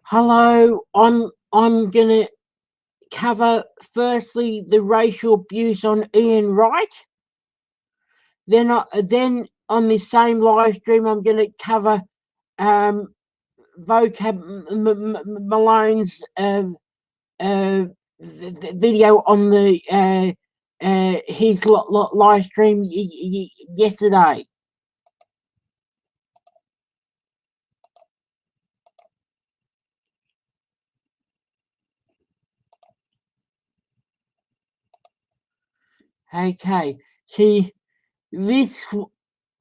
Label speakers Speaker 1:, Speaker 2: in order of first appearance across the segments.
Speaker 1: Hello, I'm gonna cover firstly the racial abuse on Ian Wright. Then on this same live stream, I'm gonna cover Vocab Malone's video on the his live stream yesterday. Okay, this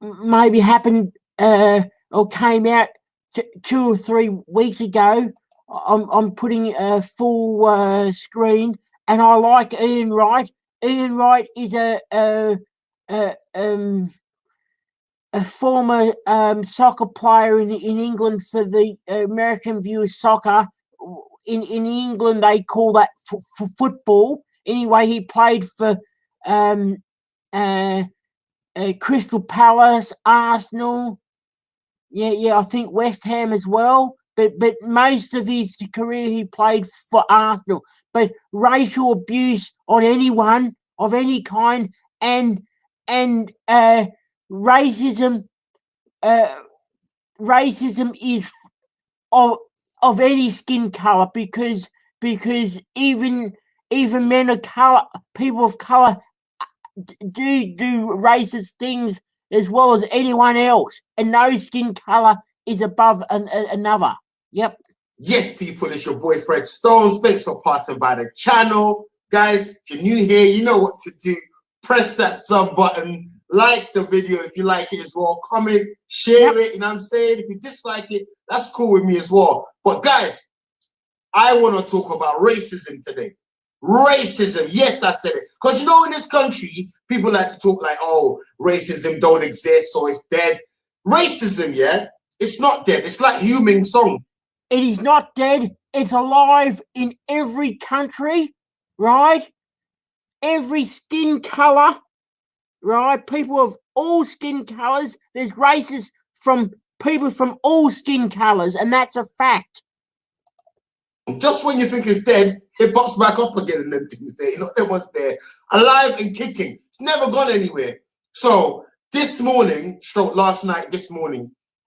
Speaker 1: maybe happened or came out 2 or 3 weeks ago. I'm putting a full screen, and I like Ian Wright. Ian Wright is a former soccer player in England for the American viewers soccer. In England, they call that football. Anyway, he played for Crystal Palace, Arsenal, I think West Ham as well. But most of his career he played for Arsenal. But racial abuse on anyone of any kind and racism is of any skin color because even men of color, people of color, do racist things as well as anyone else, and no skin color is above another. Yep.
Speaker 2: Yes, people, it's your boy Fred Stones. Thanks for passing by the channel. Guys, if you're new here, you know what to do. Press that sub button, like the video if you like it as well, comment, share it, you know what I'm saying? If you dislike it, that's cool with me as well. But guys, I want to talk about racism today. Racism, yes, I said it. Because in this country, people like to talk like, oh, racism don't exist or it's dead. Racism, it's not dead. It's like Human Song.
Speaker 1: It is not dead. It's alive in every country, right? Every skin color, right? People of all skin colors. There's races from people from all skin colors, and that's a fact.
Speaker 2: Just when you think it's dead, it pops back up again and them things there. Them ones there, alive and kicking. It's never gone anywhere. So this morning, last night,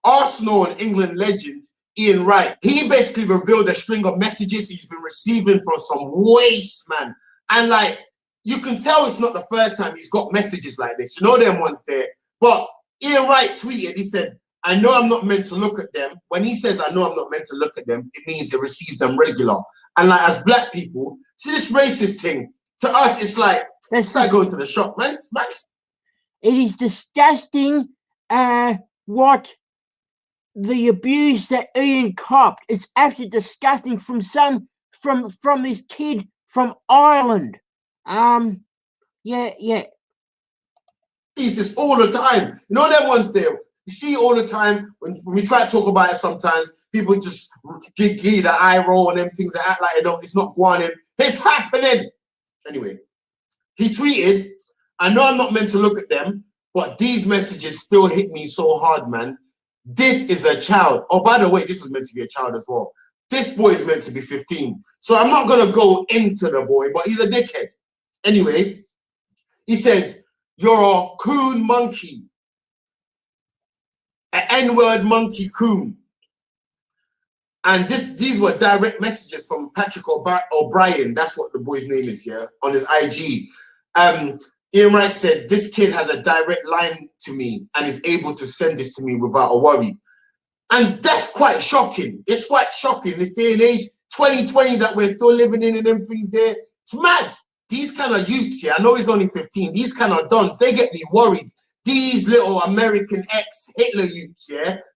Speaker 2: Arsenal and England legend Ian Wright, he basically revealed a string of messages he's been receiving from some waste, man. And like, you can tell it's not the first time he's got messages like this. Them ones there. But Ian Wright tweeted, he said, I know I'm not meant to look at them. When he says, I know I'm not meant to look at them, it means he receives them regular. And like, as black people, see this racist thing, to us, it's like going to the shop, man.
Speaker 1: It is disgusting what the abuse that Ian copped. It's absolutely disgusting from this kid from Ireland.
Speaker 2: Sees this all the time. Them ones there. You see all the time when we try to talk about it. Sometimes people just give the eye roll and them things that act like it's not going in. It's happening. Anyway, he tweeted, I know I'm not meant to look at them, but these messages still hit me so hard, man. This is a child. Oh, by the way, this is meant to be a child as well. This boy is meant to be 15. So I'm not going to go into the boy, but he's a dickhead. Anyway, he says, you're a coon monkey. An N-word monkey coon. And these were direct messages from Patrick O'Brien. That's what the boy's name is, on his IG. Ian Wright said, this kid has a direct line to me and is able to send this to me without a worry. And that's quite shocking. It's quite shocking. This day and age, 2020, that we're still living in and them things there. It's mad. These kind of youths, I know he's only 15. These kind of dons, they get me worried. These little American ex-Hitler youths,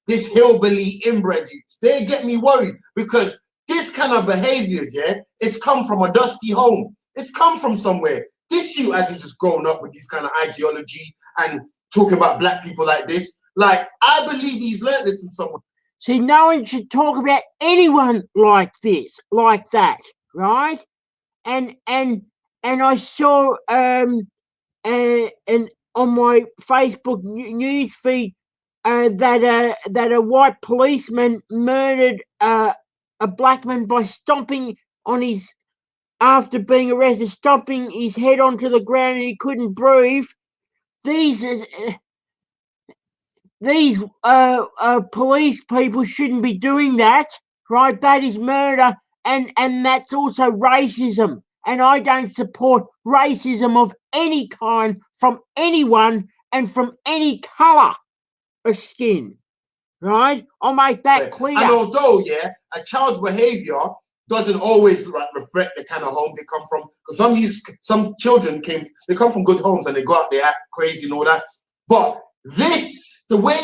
Speaker 2: this hillbilly inbred youths, they get me worried because this kind of behaviors, it's come from a dusty home. It's come from somewhere. This youth hasn't just grown up with this kind of ideology and talking about black people like this. Like, I believe he's learned this from someone.
Speaker 1: See, no one should talk about anyone like this, like that, right? And I saw and on my Facebook news feed that a white policeman murdered a a black man by stomping on his, after being arrested, stomping his head onto the ground and he couldn't breathe. These police people shouldn't be doing that, right? That is murder, and that's also racism. And I don't support racism of any kind from anyone and from any colour of skin, right? I'll make that clear.
Speaker 2: And although, yeah, a child's behaviour doesn't always reflect the kind of home they come from, because some children come from good homes and they go out, they act crazy and all that. But the way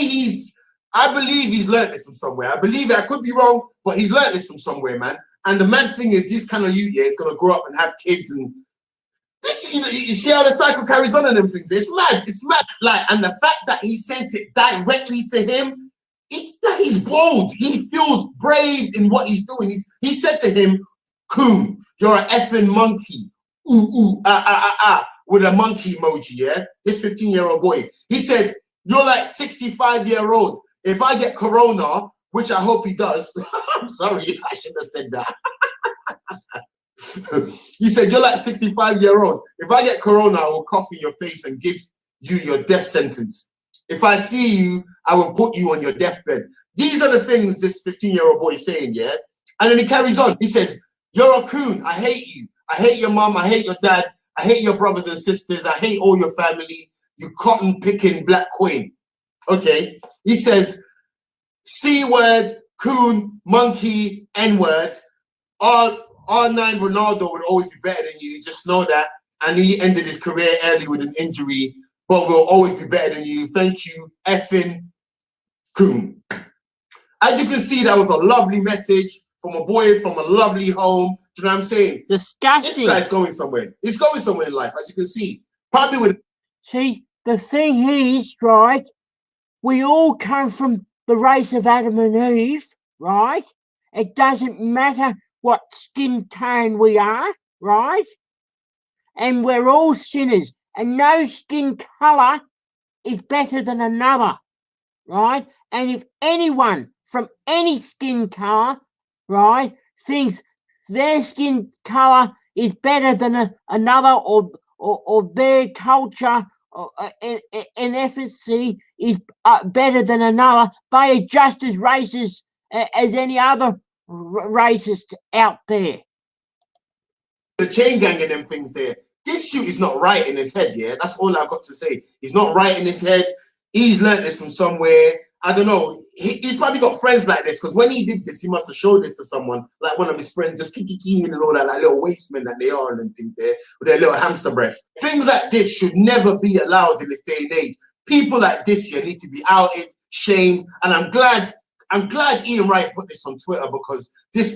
Speaker 2: I believe he's learned this from somewhere. I believe it. I could be wrong, but he's learned this from somewhere, man. And the mad thing is, this kind of youth, yeah, is gonna grow up and have kids, and this, you see how the cycle carries on and them things. It's mad. Like, and the fact that he sent it directly to him, he's bold. He feels brave in what he's doing. He said to him, "Coon, you're an effing monkey." With a monkey emoji, yeah? This 15-year-old boy. He said, "You're like 65-year-old. If I get corona," which I hope he does. I'm sorry, I should have said that. He said, "You're like 65-year-old. If I get corona, I will cough in your face and give you your death sentence. If I see you, I will put you on your deathbed." These are the things this 15-year-old boy is saying, yeah? And then he carries on. He says, "You're a coon. I hate you. I hate your mom. I hate your dad. I hate your brothers and sisters. I hate all your family. You cotton-picking black queen." Okay? He says, C-word, coon, monkey, N-word. R9 Ronaldo would always be better than you. Just know that. And he ended his career early with an injury, but will always be better than you. Thank you, effing coon. As you can see, that was a lovely message from a boy from a lovely home. Do you know what I'm saying?
Speaker 1: Disgusting.
Speaker 2: This guy's going somewhere. He's going somewhere in life, as you can see. Probably with...
Speaker 1: See, the thing is, right, we all come from the race of Adam and Eve, right? It doesn't matter what skin tone we are, right? And we're all sinners, and no skin colour is better than another, right? And if anyone from any skin colour, right, thinks their skin colour is better than another, or their culture and ethnicity is better than another, they are just as racist as any other racist out there.
Speaker 2: The chain gang and them things there. This shoot is not right in his head, yeah? That's all I've got to say. He's not right in his head. He's learnt this from somewhere. I don't know. He's probably got friends like this, because when he did this, he must have showed this to someone, like one of his friends, just kiki and all that, like little wastemen that they are and things there, with their little hamster breath. Things like this should never be allowed in this day and age. People like this here need to be outed, shamed, and I'm glad Ian Wright put this on Twitter, because this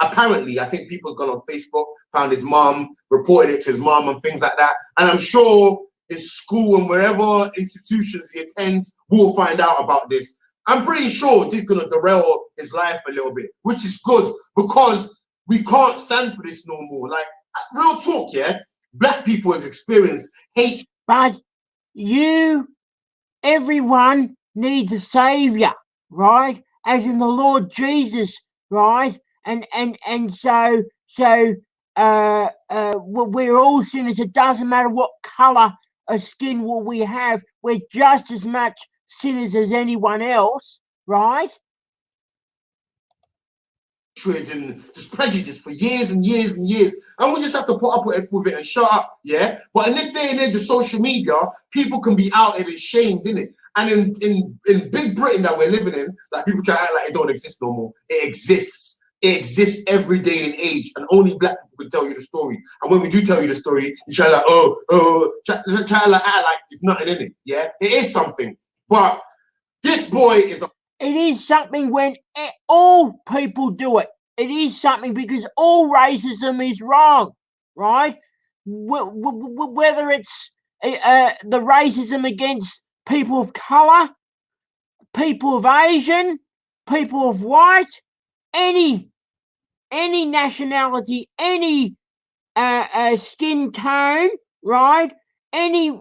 Speaker 2: apparently, I think people's gone on Facebook, found his mom, reported it to his mom and things like that, and I'm sure his school and wherever institutions he attends will find out about this. I'm pretty sure this is going to derail his life a little bit, which is good, because we can't stand for this no more. Like, real talk, yeah? Black people have experienced hate.
Speaker 1: But everyone needs a saviour, right? As in the Lord Jesus, right? And so we're all sinners. It doesn't matter what colour of skin will we have. We're just as much sinners as anyone else, right?
Speaker 2: And just prejudice for years and years and years, and we just have to put up with it and shut up, yeah? But in this day and age of social media, people can be outed and shamed, innit? And in Big Britain that we're living in, like, people try to act like it don't exist no more. It exists. It exists every day and age, and only black people can tell you the story. And when we do tell you the story, you try like, try to act like it's nothing in it, yeah? It is something. But this boy is
Speaker 1: It is something when all people do it. It is something, because all racism is wrong, right? Whether it's the racism against people of colour, people of Asian, people of white, any nationality, any skin tone, right? Any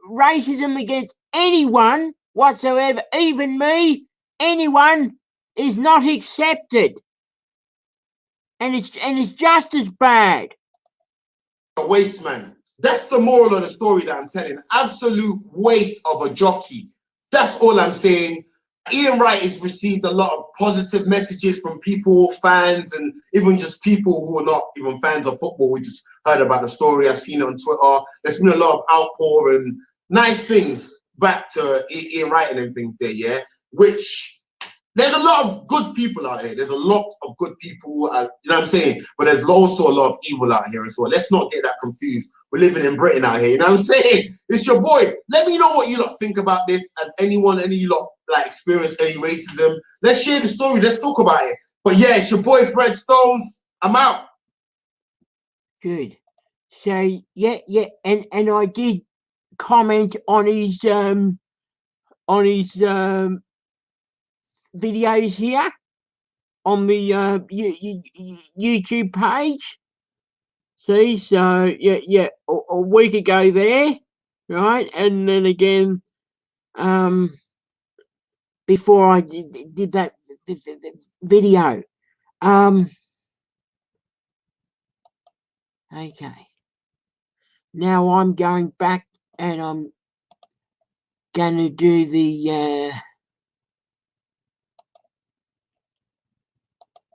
Speaker 1: racism against anyone whatsoever, even me, anyone, is not accepted. and it's just as bad.
Speaker 2: A waste, man. That's the moral of the story that I'm telling. Absolute waste of a jockey. That's all I'm saying. Ian Wright has received a lot of positive messages from people, fans, and even just people who are not even fans of football. We just heard about the story. I've seen it on Twitter. There's been a lot of outpour and nice things back to Ian Wright and them things there, yeah? Which, there's a lot of good people out here. There's a lot of good people, you know what I'm saying? But there's also a lot of evil out here as well. Let's not get that confused. We're living in Britain out here, you know what I'm saying? It's your boy. Let me know what you lot think about this. Has anyone, any of you lot, like, experienced any racism? Let's share the story. Let's talk about it. But yeah, it's your boy, Fred Stones. I'm out.
Speaker 1: Good. So, yeah, and I did comment on his videos here on the YouTube page. See, so yeah, a week ago there, right? And then again, before I did that video. Okay. Now I'm going back and I'm gonna do the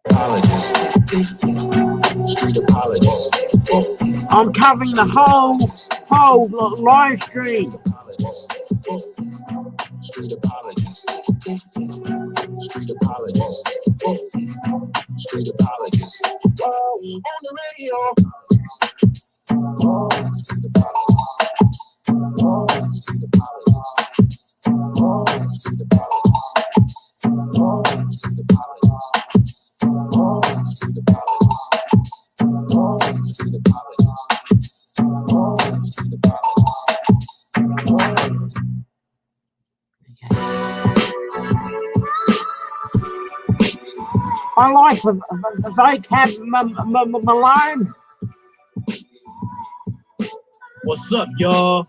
Speaker 3: apologist, street apologist.
Speaker 1: I'm covering the whole live stream.
Speaker 3: Street apologist, street apologist, street apologist. On the radio. Street apologist, street apologist, street apologist, street apologist.
Speaker 1: I like the vocab Malone.
Speaker 4: What's up, y'all?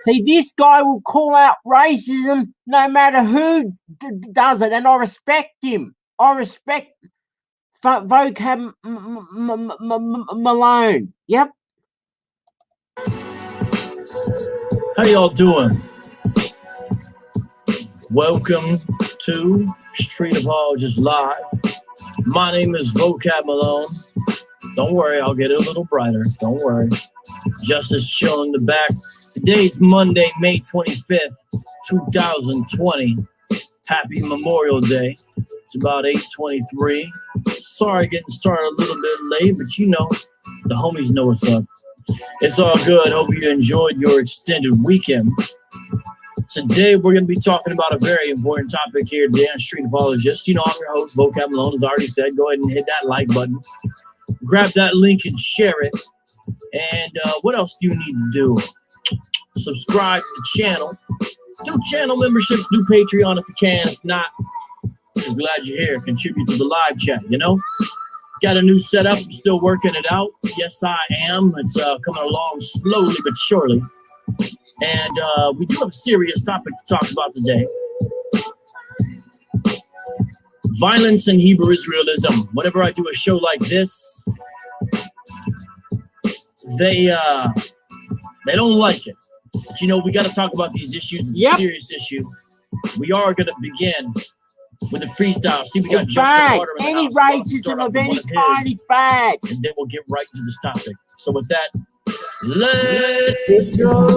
Speaker 1: See, this guy will call out racism no matter who does it, and I respect him. I respect vocab Malone. Yep.
Speaker 4: How y'all doing? Welcome to Street Apologist Live. My name is Vocab Malone. Don't worry, I'll get it a little brighter. Don't worry. Justice chill in the back. Today's Monday, May 25th, 2020. Happy Memorial Day. It's about 8:23. Sorry getting started a little bit late, but you know, the homies know what's up. It's all good. Hope you enjoyed your extended weekend. Today, we're going to be talking about a very important topic here today on Street Apologist. You know, I'm your host, Vocab Malone, as I already said. Go ahead and hit that like button. Grab that link and share it. And what else do you need to do? Subscribe to the channel. Do channel memberships. Do Patreon if you can. If not, just glad you're here. Contribute to the live chat, you know? Got a new setup. I'm still working it out. Yes, I am. It's coming along slowly but surely. And we do have a serious topic to talk about today. Violence in Hebrew Israelism. Whenever I do a show like this, they don't like it. But you know, we got to talk about these issues. It's a serious issue. We are going to begin with a freestyle. See, we got Justin Carter in the
Speaker 1: any
Speaker 4: house.
Speaker 1: racism of any kind is bad.
Speaker 4: And then we'll get right to this topic. So with that, let's go.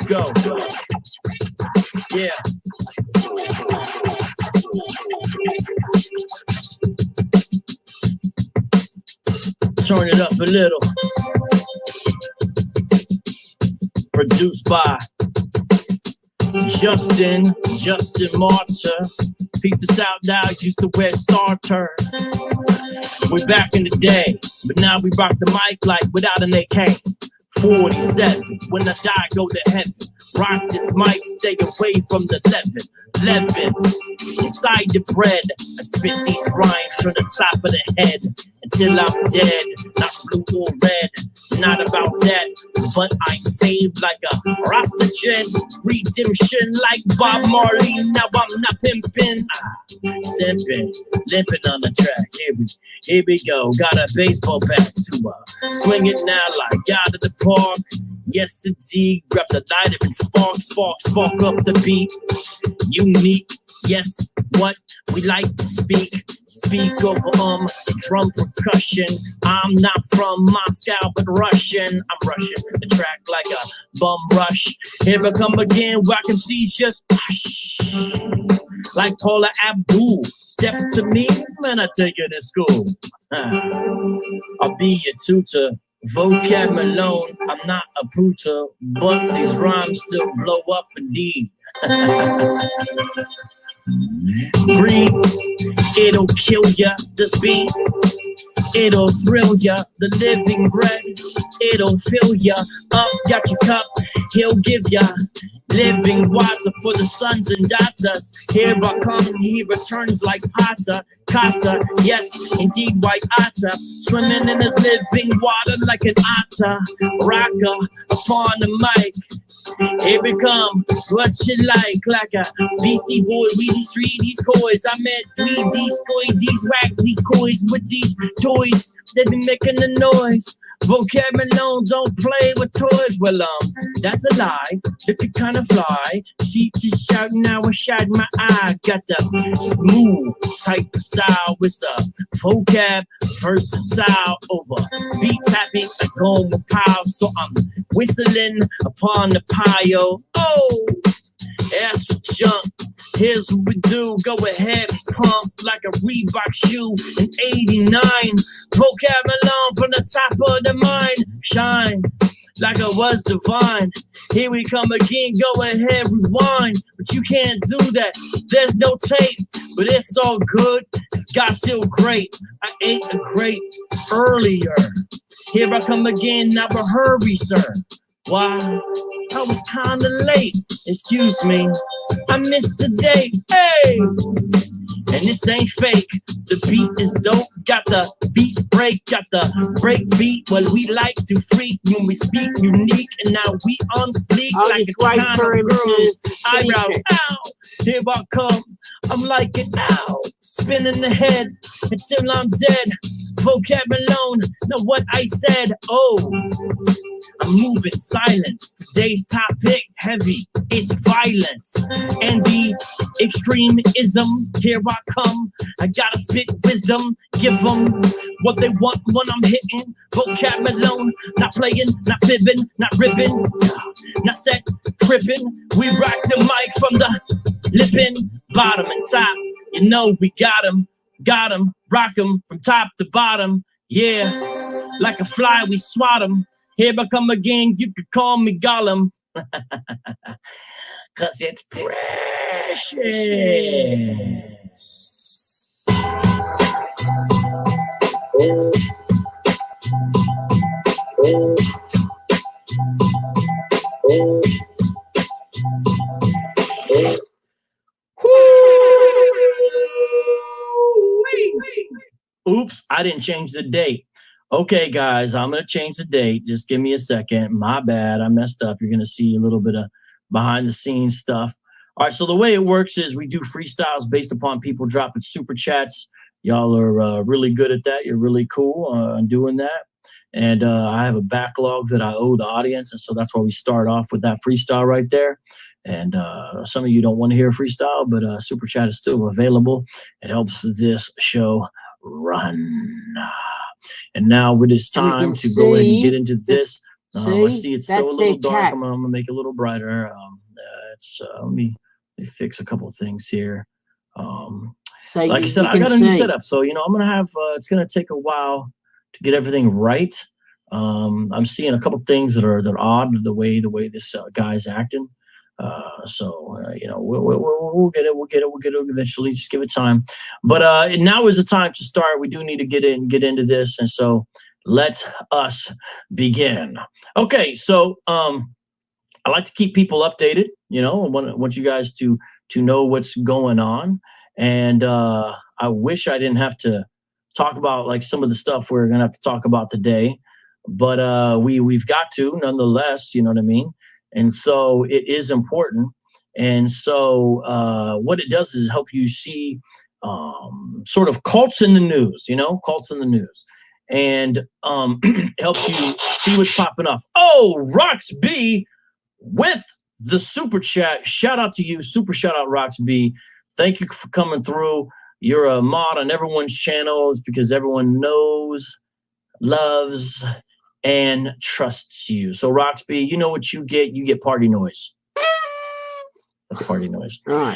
Speaker 4: Go. Yeah. Turn it up a little. Produced by Justin Martyr. Peep this out now, used to wear starter. We're back in the day, but now we rock the mic like without an AK. 47, when I die, go to heaven. Rock this mic, stay away from the leaven. Inside the bread, I spit these rhymes from the top of the head. until I'm dead. Not blue or red, not about that. But I'm saved like a Rasta Jen. Redemption like Bob Marley. Now I'm not pimping, simping, limping on the track. Here we go. Got a baseball bat to swing it now like out of the park. Yes, indeed. Grab the lighter and spark up the beat. Unique. Yes, what we like to speak over drum percussion. I'm not from Moscow, but Russian. I'm rushing the track like a bum rush. Here I come again, whack MCs just hush. Like Paula Abdul, step to me, man, I take you to school. I'll be your tutor. Vocab Malone, I'm not a pooter, but these rhymes still blow up indeed. Breathe, it'll kill ya, this beat. It'll thrill ya, the living bread. It'll fill ya up, got your cup. He'll give ya living water for the sons and daughters. Here I come, he returns like Potter. Kata, yes, indeed, white otter. Swimming in his living water like an otter. Rocker upon the mic. Here we come, what you like a beastie boy, Weedy Street, these coys. I met 3D scoy, these whack decoys with these toys. They be making the noise. Vocab Malone don't play with toys. Well, that's a lie. Looking kinda fly. She just shouting, now I shot my eye. Got the smooth type of style with a vocab versatile over beats happy like going with power. So I'm whistling upon the pile. Oh, that's for junk. Here's what we do. Go ahead, pump like a Reebok shoe in '89. Vocab Malone from the top of the mind. Shine like I was divine. Here we come again. Go ahead, rewind. But you can't do that. There's no tape. But it's all good. It's got still great. I ate a grape earlier. Here I come again. Now a hurry, sir. Why? I was kinda late. Excuse me, I missed the date. Hey! And this ain't fake. The beat is dope. Got the beat break. Got the break beat. Well, we like to freak when we speak unique. And now we on fleek like a kind of girl's eyebrow. Ow! Here I come. I'm like it out. Spinning the head until I'm dead. Vocab Malone. Know what I said? Oh. I'm moving silence. Today's topic heavy. It's violence and the extremism. Here I come. I gotta spit wisdom. Give them what they want when I'm hitting. Vocab Malone. Not playing, not fibbing, not ripping, not set tripping. We rock the mic from the lippin', bottom and top. You know we got 'em, rock 'em from top to bottom. Yeah, like a fly we swat 'em. Here I come again, you could call me Gollum. Cause it's precious. Oops, I didn't change the date. Okay, guys, I'm going to change the date. Just give me a second. My bad. I messed up. You're going to see a little bit of behind the scenes stuff. All right, so the way it works is we do freestyles based upon people dropping super chats. Y'all are really good at that. You're really cool on doing that. And I have a backlog that I owe the audience. And so that's why we start off with that freestyle right there. And some of you don't want to hear freestyle, but super chat is still available. It helps this show run. And now it is time to go ahead and get into this. Let's see, it's still a little dark. I'm gonna make it a little brighter. Let me fix a couple things here. Like I said, I got a new setup, so I'm gonna have. It's gonna take a while to get everything right. I'm seeing a couple things that are odd the way this guy's acting. We'll get it. We'll get it eventually. Just give it time. But now is the time to start. We do need to get into this, and so let us begin. Okay, so I like to keep people updated. I want you guys to know what's going on, and I wish I didn't have to talk about like some of the stuff we're gonna have to talk about today, but we've got to nonetheless. You know what I mean? And so it is important. And so what it does is help you see sort of cults in the news, cults in the news, and helps you see what's popping off. Oh, Rox B with the super chat. Shout out to you. Super shout out, Rox B. Thank you for coming through. You're a mod on everyone's channels because everyone knows, loves, and trusts you. So Rox B, you know what you get? You get party noise. That's party noise.
Speaker 1: All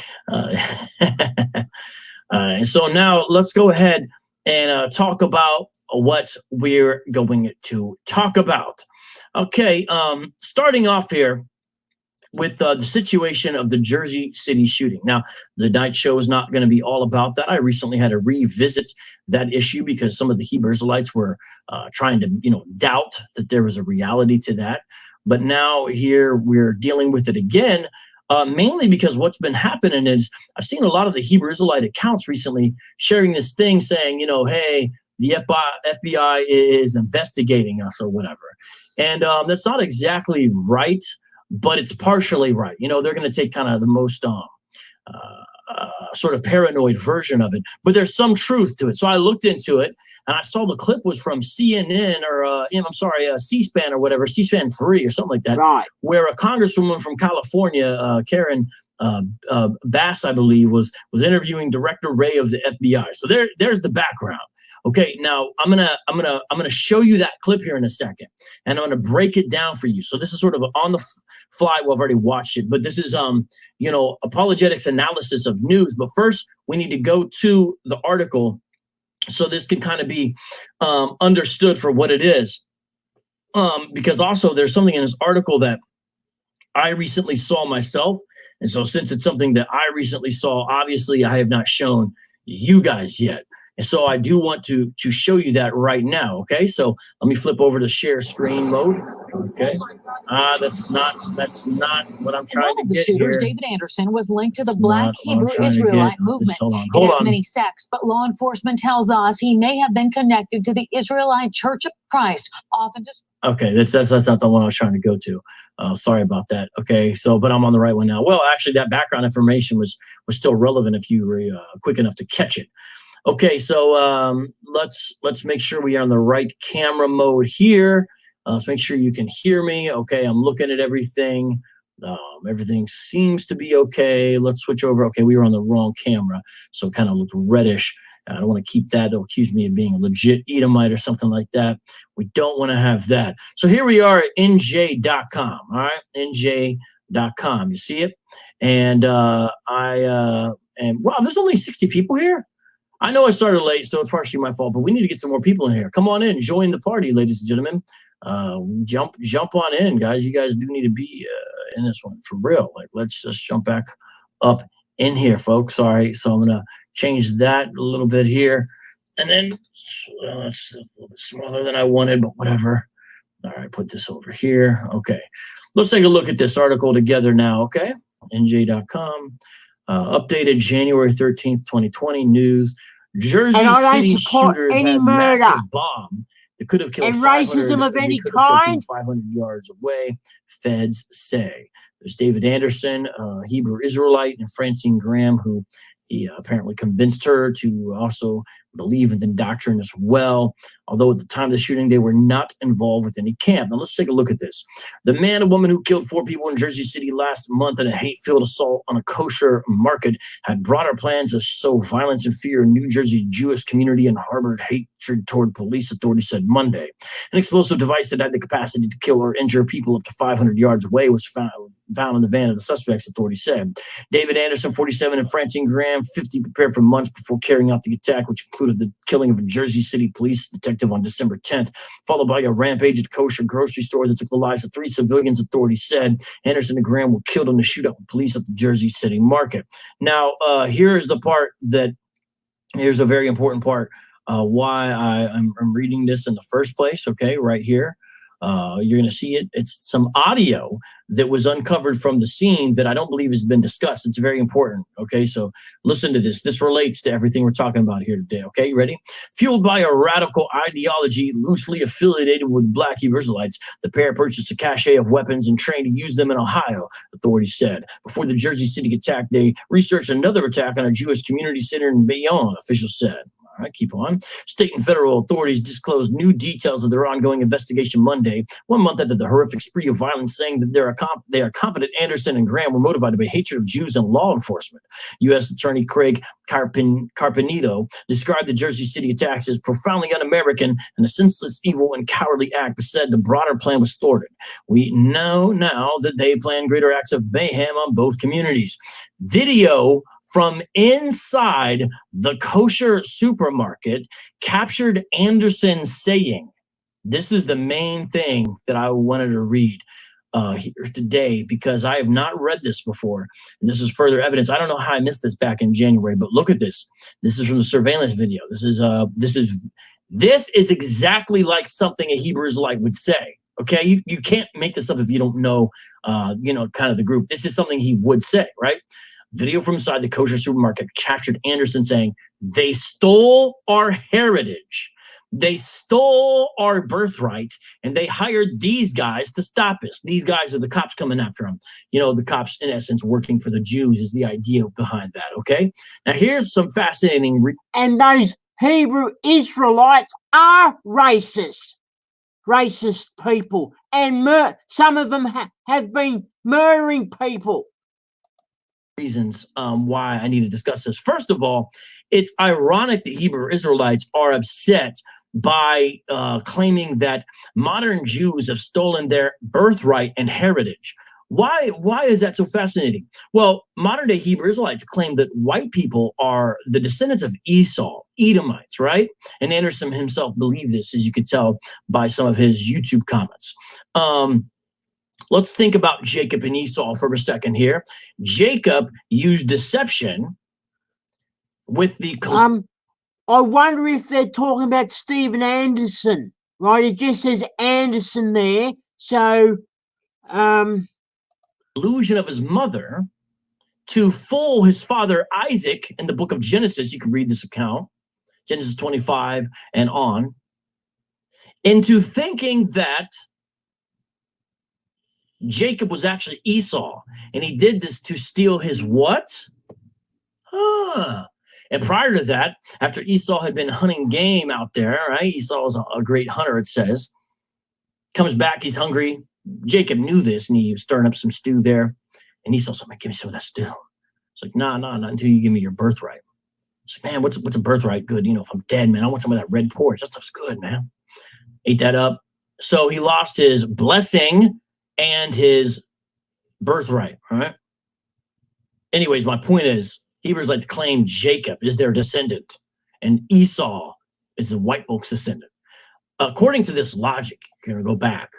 Speaker 1: right.
Speaker 4: So now let's go ahead and talk about what we're going to talk about. Okay, starting off here with the situation of the Jersey City shooting. Now, the night show is not going to be all about that. I recently had to revisit that issue because some of the Hebrew Israelites were trying to, doubt that there was a reality to that. But now here we're dealing with it again, mainly because what's been happening is I've seen a lot of the Hebrew Israelite accounts recently sharing this thing saying, hey, the FBI is investigating us or whatever. And that's not exactly right, but it's partially right. They're going to take kind of the most sort of paranoid version of it, but there's some truth to it. So I looked into it, and I saw the clip was from CNN or C-SPAN or whatever, C-SPAN 3 or something like that,
Speaker 1: Right.
Speaker 4: where a congresswoman from California, Karen Bass, I believe, was interviewing Director Wray of the FBI. So there's the background. Okay, now I'm gonna show you that clip here in a second, and I'm gonna break it down for you. So this is sort of on the fly. Well, I've already watched it, but this is apologetics analysis of news. But first, we need to go to the article so this can kind of be understood for what it is. Because also there's something in this article that I recently saw myself, and so since it's something that I recently saw, obviously I have not shown you guys yet. And so I do want to show you that right now. Okay, so let me flip over to share screen mode. Okay, that's not what I'm trying to get
Speaker 5: shooters,
Speaker 4: here.
Speaker 5: David Anderson was linked to the
Speaker 4: It's
Speaker 5: Black
Speaker 4: not what I'm
Speaker 5: Hebrew
Speaker 4: trying to
Speaker 5: Israelite
Speaker 4: get.
Speaker 5: movement.
Speaker 4: Hold on,
Speaker 5: He
Speaker 4: hold
Speaker 5: has
Speaker 4: on.
Speaker 5: many sects, but law enforcement tells us he may have been connected to the Israelite Church of Christ, often just.
Speaker 4: Okay, that's not the one I was trying to go to. Sorry about that. Okay, so but I'm on the right one now. Well, actually, that background information was still relevant if you were quick enough to catch it. Okay, so let's make sure we are on the right camera mode here. Let's make sure you can hear me. Okay, I'm looking at everything. Everything seems to be okay. Let's switch over. Okay, we were on the wrong camera, so it kind of looked reddish. I don't want to keep that. They'll accuse me of being a legit Edomite or something like that. We don't want to have that. So here we are at nj.com. All right, nj.com. You see it? And wow, there's only 60 people here. I know I started late, so it's partially my fault, but we need to get some more people in here. Come on in, join the party, ladies and gentlemen. Jump on in, guys. You guys do need to be in this one for real. Like, let's just jump back up in here, folks. Sorry, so I'm gonna change that a little bit here, and then it's a little bit smaller than I wanted, but whatever. All right, put this over here. Okay, let's take a look at this article together now. Okay, nj.com, updated January 13th, 2020 news. Jersey City shooters had massive bomb that could have killed
Speaker 1: and racism of any kind
Speaker 4: 500 yards away, feds say. There's David Anderson, Hebrew Israelite, and Francine Graham, who he apparently convinced her to also believe in the doctrine as well. Although at the time of the shooting, they were not involved with any camp. Now let's take a look at this. The man and woman who killed 4 people in Jersey City last month in a hate-filled assault on a kosher market had broader plans to sow violence and fear in New Jersey Jewish community and harbored hatred toward police, authorities said Monday. An explosive device that had the capacity to kill or injure people up to 500 yards away was found in the van of the suspects, authorities said. David Anderson, 47, and Francine Graham, 50, prepared for months before carrying out the attack, which included the killing of a Jersey City police detective on December 10th, followed by a rampage at a kosher grocery store that took the lives of 3 civilians, authorities said. Anderson and Graham were killed in the shootout with police at the Jersey City market. Now, here's a very important part why I'm reading this in the first place, okay, right here. You're going to see it. It's some audio that was uncovered from the scene that I don't believe has been discussed. It's very important. Okay, so listen to this. This relates to everything we're talking about here today. Okay, you ready? Fueled by a radical ideology loosely affiliated with Black Hebrew Israelites, the pair purchased a cache of weapons and trained to use them in Ohio, authorities said. Before the Jersey City attack, they researched another attack on a Jewish community center in Bayonne, officials said. All right, keep on. State and federal authorities disclosed new details of their ongoing investigation Monday, 1 month after the horrific spree of violence, saying that they are confident Anderson and Graham were motivated by hatred of Jews and law enforcement. U.S. Attorney Craig Carpenito described the Jersey City attacks as profoundly un-American and a senseless, evil, and cowardly act, but said the broader plan was thwarted. We know now that they plan greater acts of mayhem on both communities. Video from inside the kosher supermarket captured Anderson saying, this is the main thing that I wanted to read here today, because I have not read this before. And this is further evidence. I don't know how I missed this back in January, but look at this. This is from the surveillance video. This is exactly like something a Hebrew Israelite would say. Okay, you can't make this up if you don't know, kind of the group. This is something he would say, right? Video from inside the kosher supermarket captured Anderson saying, they stole our heritage. They stole our birthright, and they hired these guys to stop us. These guys are the cops coming after them. The cops, in essence, working for the Jews is the idea behind that, okay? Now, here's some fascinating...
Speaker 1: And those Hebrew Israelites are racist. Racist people. And some of them have been murdering people.
Speaker 4: Reasons why I need to discuss this. First of all, it's ironic that Hebrew Israelites are upset by claiming that modern Jews have stolen their birthright and heritage. Why is that so fascinating? Well, modern day Hebrew Israelites claim that white people are the descendants of Esau, Edomites, right? And Anderson himself believed this, as you could tell by some of his YouTube comments. Let's think about Jacob and Esau for a second here. Jacob used deception with the...
Speaker 1: I wonder if they're talking about Stephen Anderson, right? It just says Anderson there. So,
Speaker 4: illusion of his mother to fool his father Isaac in the book of Genesis. You can read this account, Genesis 25 and on, into thinking that Jacob was actually Esau, and he did this to steal his what? And prior to that, after Esau had been hunting game out there, right? Esau was a great hunter, it says. Comes back, he's hungry. Jacob knew this, and he was stirring up some stew there. And Esau said, man, give me some of that stew. It's like, nah, not until you give me your birthright. It's like, man, what's a birthright good? If I'm dead, man, I want some of that red porridge. That stuff's good, man. Ate that up. So he lost his blessing and his birthright, all right? Anyways, my point is, Hebrews like to claim Jacob is their descendant, and Esau is the white folks' descendant. According to this logic, you're going to go back,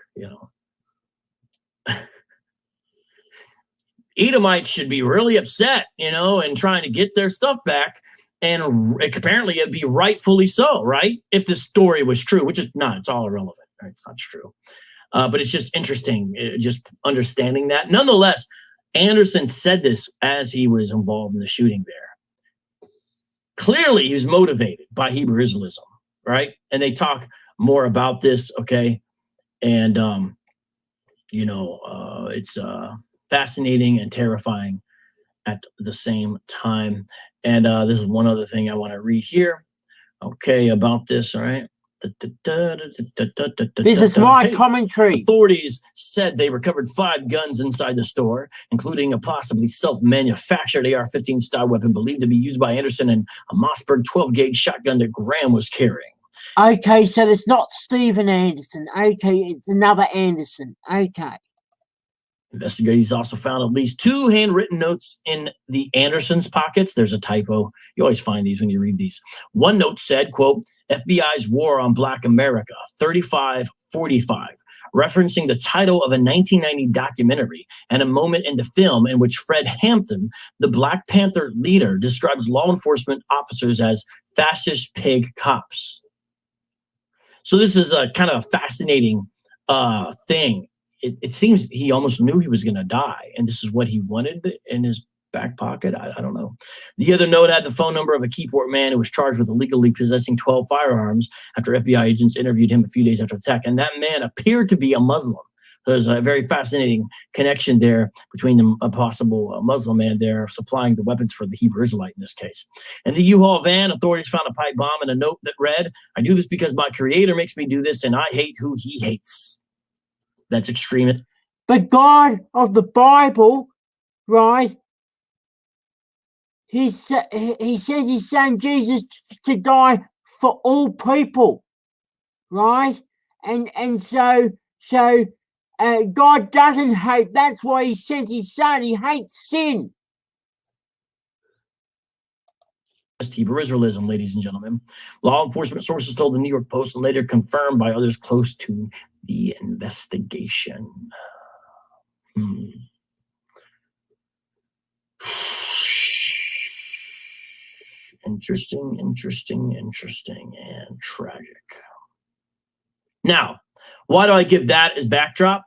Speaker 4: Edomites should be really upset, and trying to get their stuff back, and apparently it'd be rightfully so, right? If the story was true, which is not, it's all irrelevant, right? It's not true. But it's just interesting, just understanding that. Nonetheless, Anderson said this as he was involved in the shooting there. Clearly, he was motivated by Hebrew Israelism, right? And they talk more about this, okay? And, it's fascinating and terrifying at the same time. And this is one other thing I want to read here, okay, about this, all right?
Speaker 1: This is my commentary.
Speaker 4: Authorities said they recovered 5 guns inside the store, including a possibly self-manufactured AR-15 style weapon believed to be used by Anderson and a Mossberg 12-gauge shotgun that Graham was carrying.
Speaker 1: Okay, so it's not Stephen Anderson. Okay, it's another Anderson. Okay.
Speaker 4: Investigators also found at least 2 handwritten notes in the Anderson's pockets. There's a typo. You always find these when you read these. One note said, quote, FBI's War on Black America, 3545, referencing the title of a 1990 documentary and a moment in the film in which Fred Hampton, the Black Panther leader, describes law enforcement officers as fascist pig cops. So this is a kind of fascinating thing. It seems he almost knew he was going to die, and this is what he wanted in his back pocket. I don't know. The other note had the phone number of a Keyport man who was charged with illegally possessing 12 firearms after FBI agents interviewed him a few days after the attack, and that man appeared to be a Muslim. There's a very fascinating connection there between a possible Muslim man there supplying the weapons for the Hebrew Israelite in this case. In the U-Haul van, authorities found a pipe bomb and a note that read, "I do this because my creator makes me do this, and I hate who he hates." That's extreme.
Speaker 1: The God of the Bible, right? He sent his son Jesus to die for all people, right? And so God doesn't hate. That's why he sent his son. He hates sin.
Speaker 4: Hebrew Israelism, ladies and gentlemen. Law enforcement sources told the New York Post and later confirmed by others close to the investigation. Interesting, and tragic. Now, why do I give that as backdrop?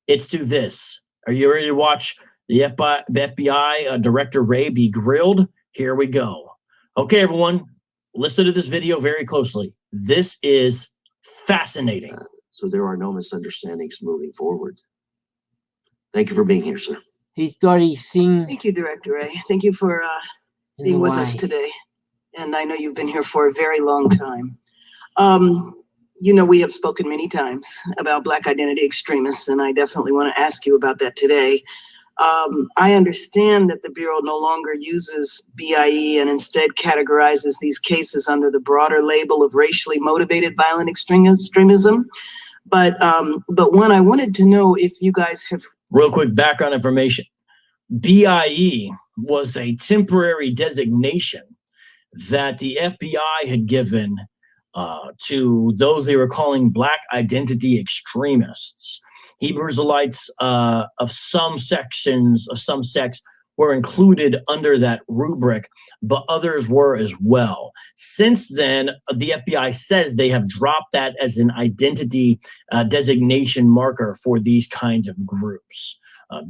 Speaker 4: It's to this. Are you ready to watch the FBI Director Wray be grilled? Here we go. Okay, everyone, listen to this video very closely. This is fascinating.
Speaker 6: So there are no misunderstandings moving forward. Thank you for being here, sir.
Speaker 1: He's got his thing.
Speaker 7: Thank you, Director Ray. Thank you for being with us today. And I know you've been here for a very long time. You know, we have spoken many times about Black identity extremists, and I definitely want to ask you about that today. I understand that the Bureau no longer uses BIE and instead categorizes these cases under the broader label of racially motivated violent extremism. But one, I wanted to know if you guys have...
Speaker 4: Real quick background information. BIE was a temporary designation that the FBI had given to those they were calling Black identity extremists. Hebrew Israelites of some sections, of some sects, were included under that rubric, but others were as well. Since then, the FBI says they have dropped that as an identity designation marker for these kinds of groups,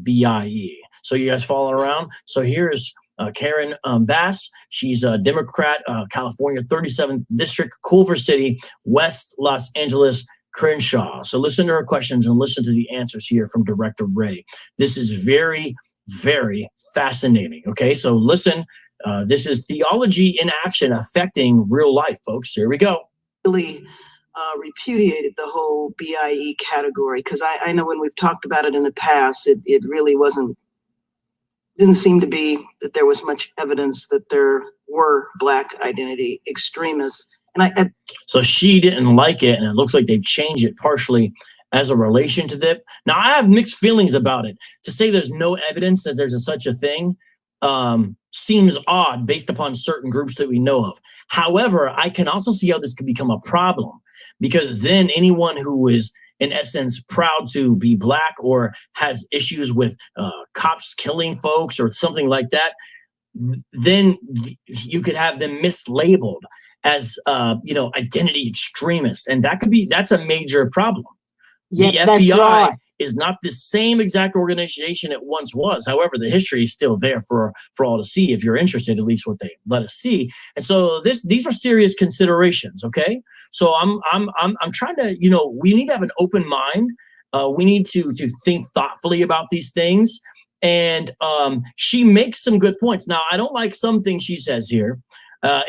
Speaker 4: BIE. So you guys following around? So here's Karen Bass. She's a Democrat, California, 37th District, Culver City, West Los Angeles, Crenshaw. So listen to her questions and listen to the answers here from Director Wray. This is very, very fascinating. Okay, so listen. This is theology in action affecting real life, folks. Here we go.
Speaker 7: Really repudiated the whole BIE category, because I know when we've talked about it in the past, it really didn't seem to be that there was much evidence that there were Black identity extremists. And
Speaker 4: so she didn't like it, and it looks like they've changed it partially as a relation to that. Now, I have mixed feelings about it. To say there's no evidence that there's such a thing seems odd based upon certain groups that we know of. However, I can also see how this could become a problem, because then anyone who is, in essence, proud to be Black or has issues with cops killing folks or something like that, then you could have them mislabeled as identity extremists, and that's a major problem.
Speaker 1: Yeah,
Speaker 4: the FBI
Speaker 1: right.
Speaker 4: is not the same exact organization it once was. However, the history is still there for all to see if you're interested, at least what they let us see. And so these are serious considerations. Okay, so I'm trying to, we need to have an open mind. We need to think thoughtfully about these things. And she makes some good points. Now, I don't like some things she says here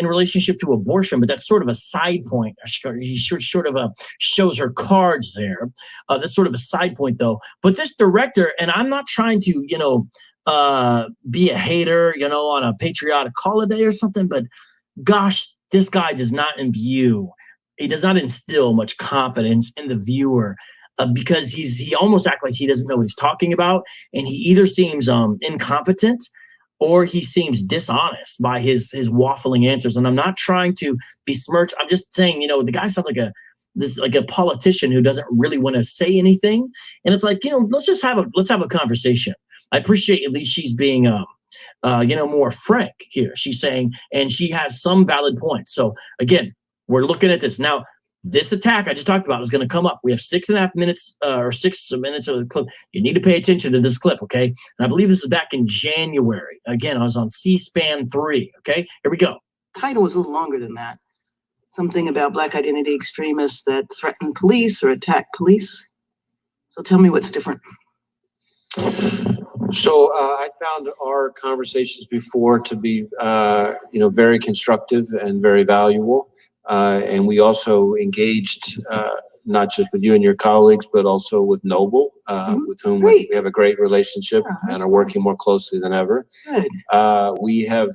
Speaker 4: in relationship to abortion, but that's sort of a side point. She sort of shows her cards there. That's sort of a side point, though. But this director, and I'm not trying to, be a hater, on a patriotic holiday or something, but gosh, this guy does not he does not instill much confidence in the viewer. Because he almost acts like he doesn't know what he's talking about, and he either seems incompetent or he seems dishonest by his waffling answers. And I'm not trying to besmirch. I'm just saying, the guy sounds like a politician who doesn't really want to say anything. And it's like, let's have a conversation. I appreciate at least she's being more frank here. She's saying, and she has some valid points. So again, we're looking at this now. This attack I just talked about is going to come up. We have 6.5 minutes or 6 minutes of the clip. You need to pay attention to this clip, okay? And I believe this is back in January. Again, I was on C-SPAN 3, okay? Here we go.
Speaker 7: Title was a little longer than that. Something about Black identity extremists that threaten police or attack police. So tell me what's different.
Speaker 8: So I found our conversations before to be, very constructive and very valuable. And we also engaged not just with you and your colleagues, but also with Noble, with whom we have a great relationship and are working more closely than ever.
Speaker 7: Good.
Speaker 8: We have,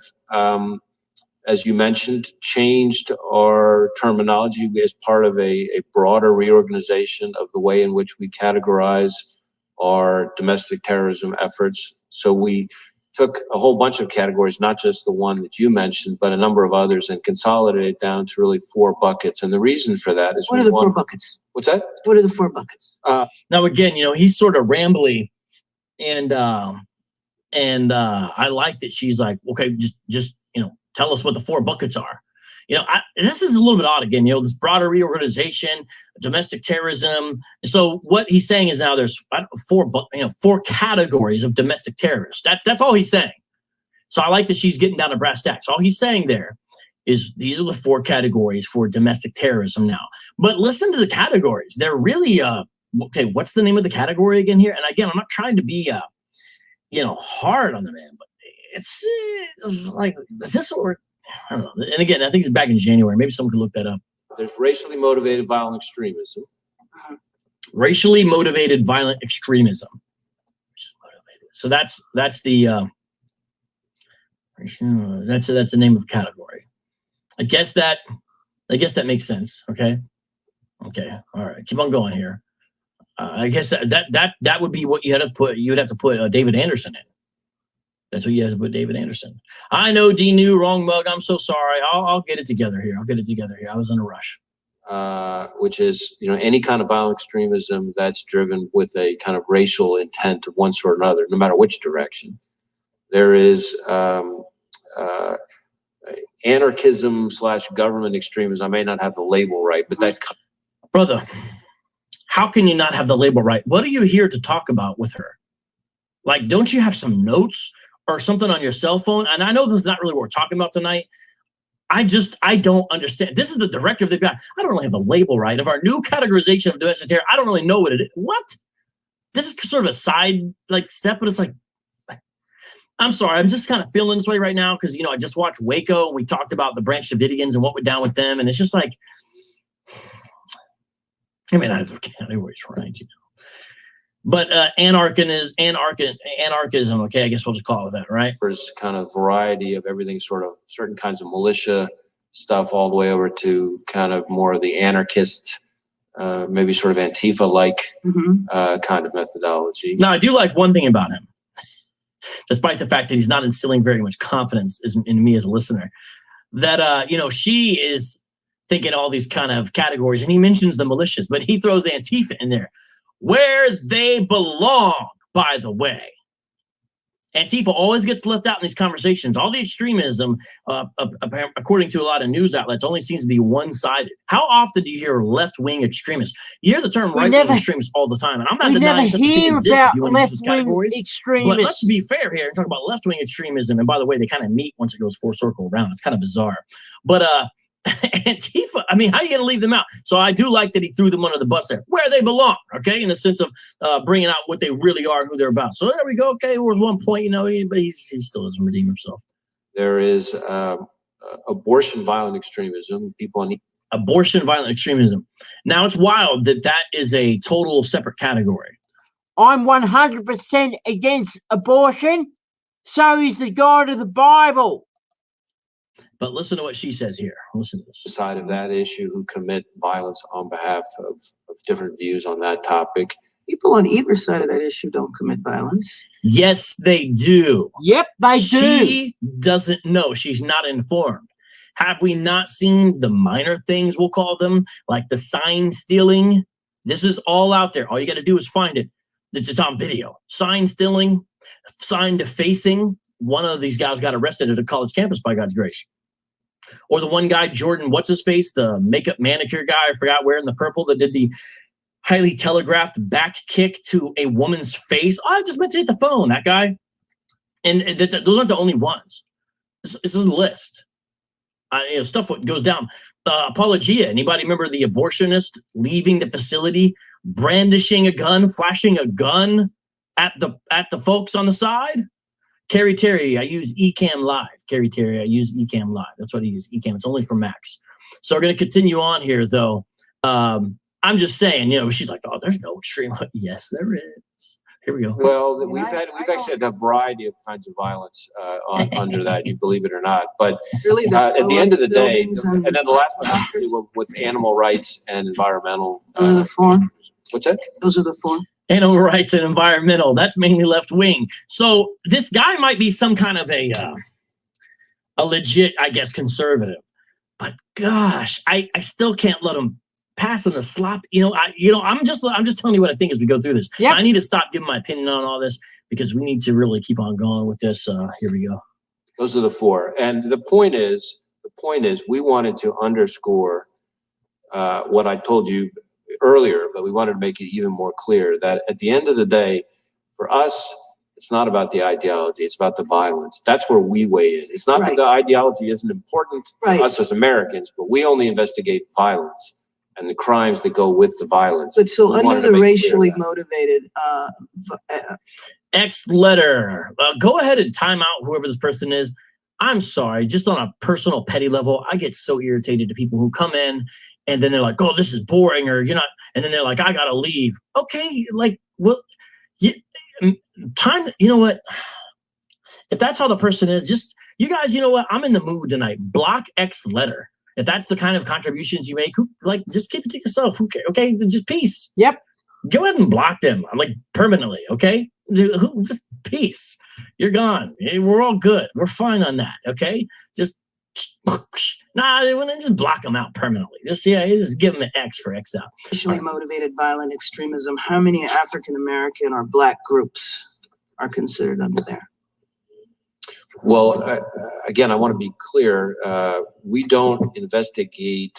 Speaker 8: as you mentioned, changed our terminology as part of a broader reorganization of the way in which we categorize our domestic terrorism efforts. So we took a whole bunch of categories, not just the one that you mentioned, but a number of others, and consolidated down to really 4 buckets. And the reason for that is—
Speaker 7: What are the 4 buckets?
Speaker 8: What's that?
Speaker 7: What are the 4 buckets?
Speaker 4: Now, again, he's sort of rambly, and I like that she's like, okay, just tell us what the 4 buckets are. This is a little bit odd again, this broader reorganization, domestic terrorism. So what he's saying is now there's 4 categories of domestic terrorists. That's all he's saying. So I like that she's getting down to brass tacks. All he's saying there is these are the 4 categories for domestic terrorism now. But listen to the categories. They're really, okay, what's the name of the category again here? And again, I'm not trying to be, hard on the man, but it's like, is this what we're— I don't know. And again, I think it's back in January. Maybe someone could look that up.
Speaker 8: There's racially motivated violent extremism.
Speaker 4: Racially motivated violent extremism. So that's the that's the name of the category. I guess that makes sense. Okay. All right. Keep on going here. I guess that would be what you had to put. You would have to put David Anderson in. That's what you have to put David Anderson. I know D New, wrong mug. I'm so sorry. I'll get it together here. I was in a rush.
Speaker 8: Which is, any kind of violent extremism that's driven with a kind of racial intent of one sort or another, no matter which direction. There is anarchism / government extremism. I may not have the label right, but that—
Speaker 4: Brother, how can you not have the label right? What are you here to talk about with her? Like, don't you have some notes or something on your cell phone? And I know this is not really what we're talking about tonight. I don't understand. This is the director of the FBI. I don't really have the label right of our new categorization of domestic terror. I don't really know what it is. What? This is sort of a side step, but it's like, I'm sorry. I'm just kind of feeling this way right now because, I just watched Waco. And we talked about the Branch Davidians and what went down with them. And it's just like, I mean, I don't know he's right, But anarchism, okay, I guess we'll just call it that, right?
Speaker 8: There's kind of variety of everything, sort of certain kinds of militia stuff, all the way over to kind of more of the anarchist, maybe sort of Antifa-like kind of methodology.
Speaker 4: Now, I do like one thing about him, despite the fact that he's not instilling very much confidence in me as a listener, that, she is thinking all these kind of categories, and he mentions the militias, but he throws Antifa in there. Where they belong, by the way. Antifa always gets left out in these conversations. All the extremism, according to a lot of news outlets, only seems to be one-sided. How often do you hear left-wing extremists? You hear the term right-wing extremists all the time, and I'm not denying such a thing exists if you want to use these categories. But let's be fair here and talk about left-wing extremism. And by the way, they kind of meet once it goes full circle around. It's kind of bizarre. But Antifa, I mean, how are you going to leave them out? So I do like that he threw them under the bus there, where they belong, okay, in the sense of bringing out what they really are, who they're about. So there we go. Okay, there was one point, but he still doesn't redeem himself.
Speaker 8: There is abortion violent extremism.
Speaker 4: Abortion violent extremism. Now, it's wild that is a total separate category.
Speaker 1: I'm 100% against abortion. So is the God of the Bible.
Speaker 4: But listen to what she says here. Listen to this.
Speaker 8: Side of that issue who commit violence on behalf of different views on that topic.
Speaker 7: People on either side of that issue don't commit violence.
Speaker 4: Yes, they do.
Speaker 1: Yep, they do.
Speaker 4: She doesn't know. She's not informed. Have we not seen the minor things, we'll call them, like the sign stealing? This is all out there. All you got to do is find it. It's on video. Sign stealing, sign defacing. One of these guys got arrested at a college campus, by God's grace. Or the one guy, Jordan, what's his face? The makeup manicure guy, I forgot, wearing the purple, that did the highly telegraphed back kick to a woman's face. Oh, I just meant to hit the phone, that guy. And those aren't the only ones. This is a list. Stuff what goes down. Apologia. Anybody remember the abortionist leaving the facility, brandishing a gun, flashing a gun at the folks on the side? Carrie Terry, I use Ecamm Live. Carrie Terry, I use Ecamm Live. That's what I use. Ecamm. It's only for Macs. So we're going to continue on here, though. I'm just saying, she's like, oh, there's no extreme. Yes, there is. Here we go.
Speaker 8: Well, we've actually had a variety of kinds of violence under that, you believe it or not. But
Speaker 7: Really,
Speaker 8: at the end of the day,
Speaker 7: and
Speaker 8: and then the last one has to do with animal rights and environmental.
Speaker 7: Those are the four.
Speaker 8: What's that?
Speaker 7: Those are the four.
Speaker 4: Animal rights and environmental. That's mainly left wing. So this guy might be some kind of a legit, I guess, conservative. But gosh, I still can't let him pass on the slop. I'm just telling you what I think as we go through this.
Speaker 1: Yep.
Speaker 4: I need to stop giving my opinion on all this because we need to really keep on going with this. Here we go.
Speaker 8: Those are the four. And the point is, we wanted to underscore what I told you earlier, but we wanted to make it even more clear that at the end of the day, for us, it's not about the ideology, it's about the violence. That's where we weigh in. It's not that the ideology isn't important for us as Americans, but we only investigate violence and the crimes that go with the violence.
Speaker 7: But so under the racially motivated
Speaker 4: X letter, go ahead and time out whoever this person is. I'm sorry, just on a personal petty level, I get so irritated to people who come in and then they're like, oh, this is boring, or you're not, and then they're like, I gotta leave. Okay, like, well, time, you know what? If that's how the person is, just, you guys, you know what? I'm in the mood tonight. Block X letter. If that's the kind of contributions you make, just keep it to yourself. Who cares? Okay, just peace.
Speaker 1: Yep.
Speaker 4: Go ahead and block them, like permanently. Okay, just peace. You're gone. We're all good. We're fine on that. Okay, just just block them out permanently. Just give them an X for X out.
Speaker 7: Racially motivated violent extremism. How many African American or Black groups are considered under there?
Speaker 8: Well, again, I want to be clear. We don't investigate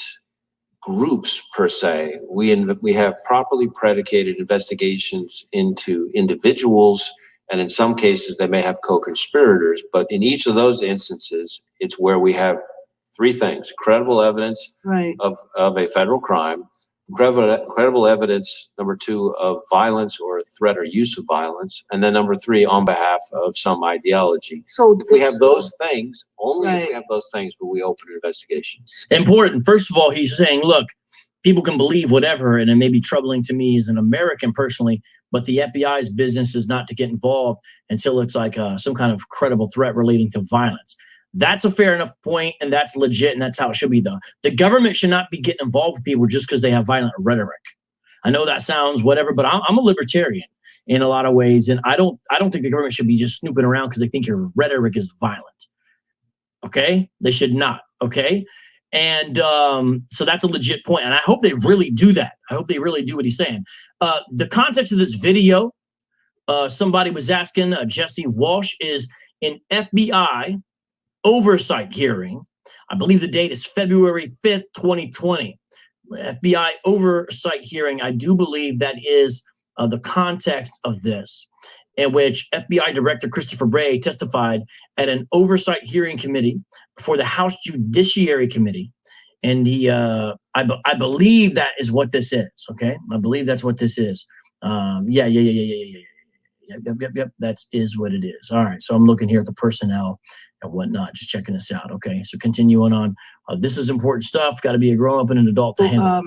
Speaker 8: groups per se. We have properly predicated investigations into individuals, and in some cases, they may have co-conspirators. But in each of those instances, it's where we have three things: credible evidence of a federal crime, credible evidence, number two, of violence or threat or use of violence, and then number three, on behalf of some ideology. So if we have those things, only if we have those things will we open an investigation.
Speaker 4: Important. First of all, he's saying, look, people can believe whatever, and it may be troubling to me as an American personally, but the FBI's business is not to get involved until it's like some kind of credible threat relating to violence. That's a fair enough point, and that's legit, and that's how it should be done. The government should not be getting involved with people just because they have violent rhetoric. I know that sounds whatever, but I'm a libertarian in a lot of ways, and I don't think the government should be just snooping around because they think your rhetoric is violent. Okay? They should not. Okay? And so that's a legit point, and I hope they really do that. I hope they really do what he's saying. The context of this video, somebody was asking, Jesse Walsh, is an FBI oversight hearing. I believe the date is February 5th, 2020. FBI oversight hearing. I do believe that is the context of this, in which FBI Director Christopher Bray testified at an oversight hearing committee before the House Judiciary Committee. And he, I believe that is what this is. Okay. I believe that's what this is. Yep. That is what it is. All right. So I'm looking here at the personnel and whatnot, just checking this out. Okay. So continuing on. This is important stuff. Got to be a grown up and an adult to handle.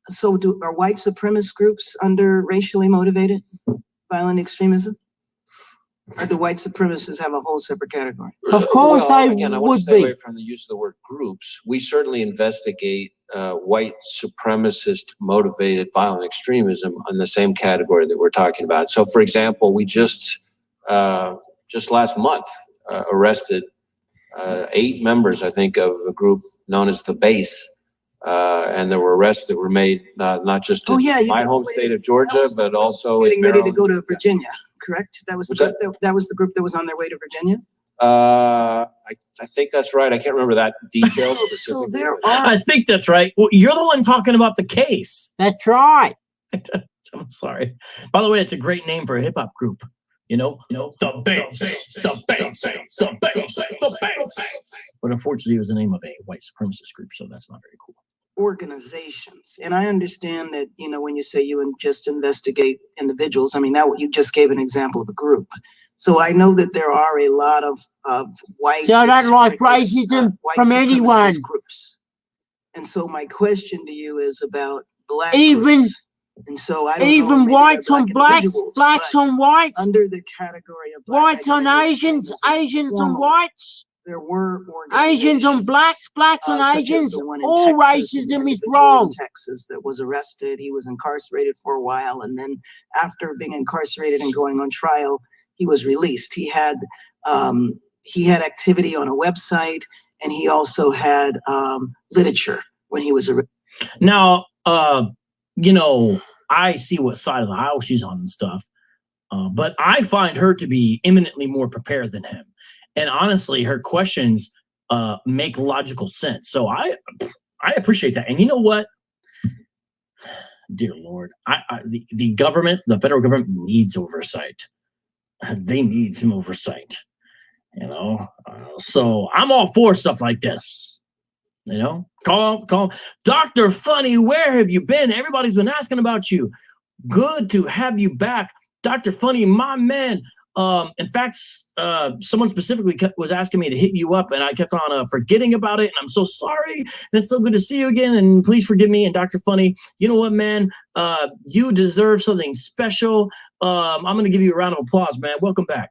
Speaker 7: So are white supremacist groups under racially motivated violent extremism? Or do white supremacists have a whole separate category?
Speaker 1: Of course,
Speaker 8: well, again, I want to stay away from the use of the word groups. We certainly investigate white supremacist motivated violent extremism in the same category that we're talking about. So, for example, we just last month arrested 8 members, I think, of a group known as the Base. And there were arrests that were made not just in my home state of Georgia, but also
Speaker 7: getting ready to go to Virginia. Correct? That was the group that was on their way to Virginia.
Speaker 8: I think that's right. I can't remember that detail
Speaker 7: So
Speaker 8: specifically.
Speaker 7: there are,
Speaker 4: I think that's right. Well, you're the one talking about the case.
Speaker 1: That's right.
Speaker 4: I'm sorry. By the way, it's a great name for a hip hop group. The bass, the bass, the bass, the bass. But unfortunately, it was the name of a white supremacist group, so that's not very cool.
Speaker 7: organizations. And I understand that, when you say you just investigate individuals, I mean, that you just gave an example of a group. So I know that there are a lot of white.
Speaker 1: So I don't like racism
Speaker 7: white
Speaker 1: from
Speaker 7: supremacist
Speaker 1: anyone.
Speaker 7: Groups. And so my question to you is about black
Speaker 1: Even-
Speaker 7: groups. And so I don't know,
Speaker 1: Even
Speaker 7: maybe they're
Speaker 1: whites on
Speaker 7: black
Speaker 1: blacks,
Speaker 7: individuals,
Speaker 1: blacks
Speaker 7: but
Speaker 1: on whites,
Speaker 7: under the category of black
Speaker 1: whites on
Speaker 7: identity
Speaker 1: Asians,
Speaker 7: extremism,
Speaker 1: Asians on
Speaker 7: formerly,
Speaker 1: whites,
Speaker 7: there were
Speaker 1: Asians on
Speaker 7: organizations,
Speaker 1: blacks, blacks on
Speaker 7: such as
Speaker 1: Asians.
Speaker 7: the one in
Speaker 1: All
Speaker 7: Texas, an
Speaker 1: racism is
Speaker 7: individual
Speaker 1: wrong.
Speaker 7: in Texas that was arrested. He was incarcerated for a while, and then after being incarcerated and going on trial, he was released. He had activity on a website, and he also had literature when he was arrested.
Speaker 4: Now, I see what side of the aisle she's on and stuff, but I find her to be eminently more prepared than him. And honestly, her questions make logical sense. So I appreciate that. And you know what? Dear Lord, the government, the federal government needs oversight. They need some oversight, so I'm all for stuff like this. Call Dr. Funny, where have you been? Everybody's been asking about you. Good to have you back, Dr. Funny, my man. In fact, someone specifically was asking me to hit you up, and I kept on forgetting about it. And I'm so sorry. And it's so good to see you again. And please forgive me. And Dr. Funny, you know what, man? You deserve something special. I'm going to give you a round of applause, man. Welcome back.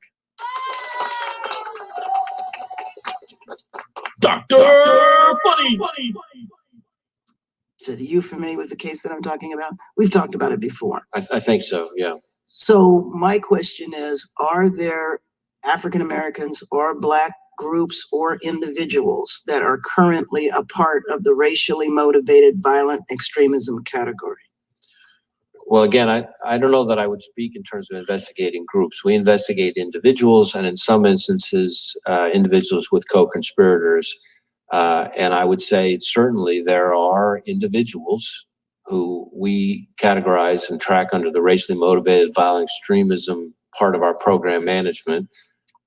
Speaker 4: Dr. Funny.
Speaker 7: Are you familiar with the case that I'm talking about? We've talked about it before.
Speaker 8: I think so, yeah.
Speaker 7: So my question is, are there African Americans or black groups or individuals that are currently a part of the racially motivated violent extremism category?
Speaker 8: Well, again, I don't know that I would speak in terms of investigating groups. We investigate individuals, and in some instances, individuals with co-conspirators. And I would say certainly there are individuals who we categorize and track under the racially motivated violent extremism part of our program management,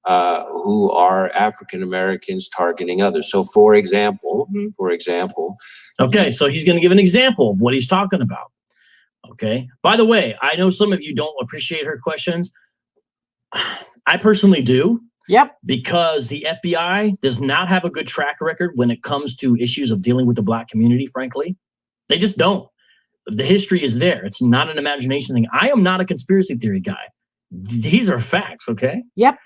Speaker 8: who are African Americans targeting others. So for example,
Speaker 4: Okay, so he's going to give an example of what he's talking about. Okay. By the way, I know some of you don't appreciate her questions. I personally do.
Speaker 1: Yep.
Speaker 4: Because the FBI does not have a good track record when it comes to issues of dealing with the black community, frankly. They just don't. The history is there. It's not an imagination thing. I am not a conspiracy theory guy. These are facts, okay?
Speaker 1: Yep.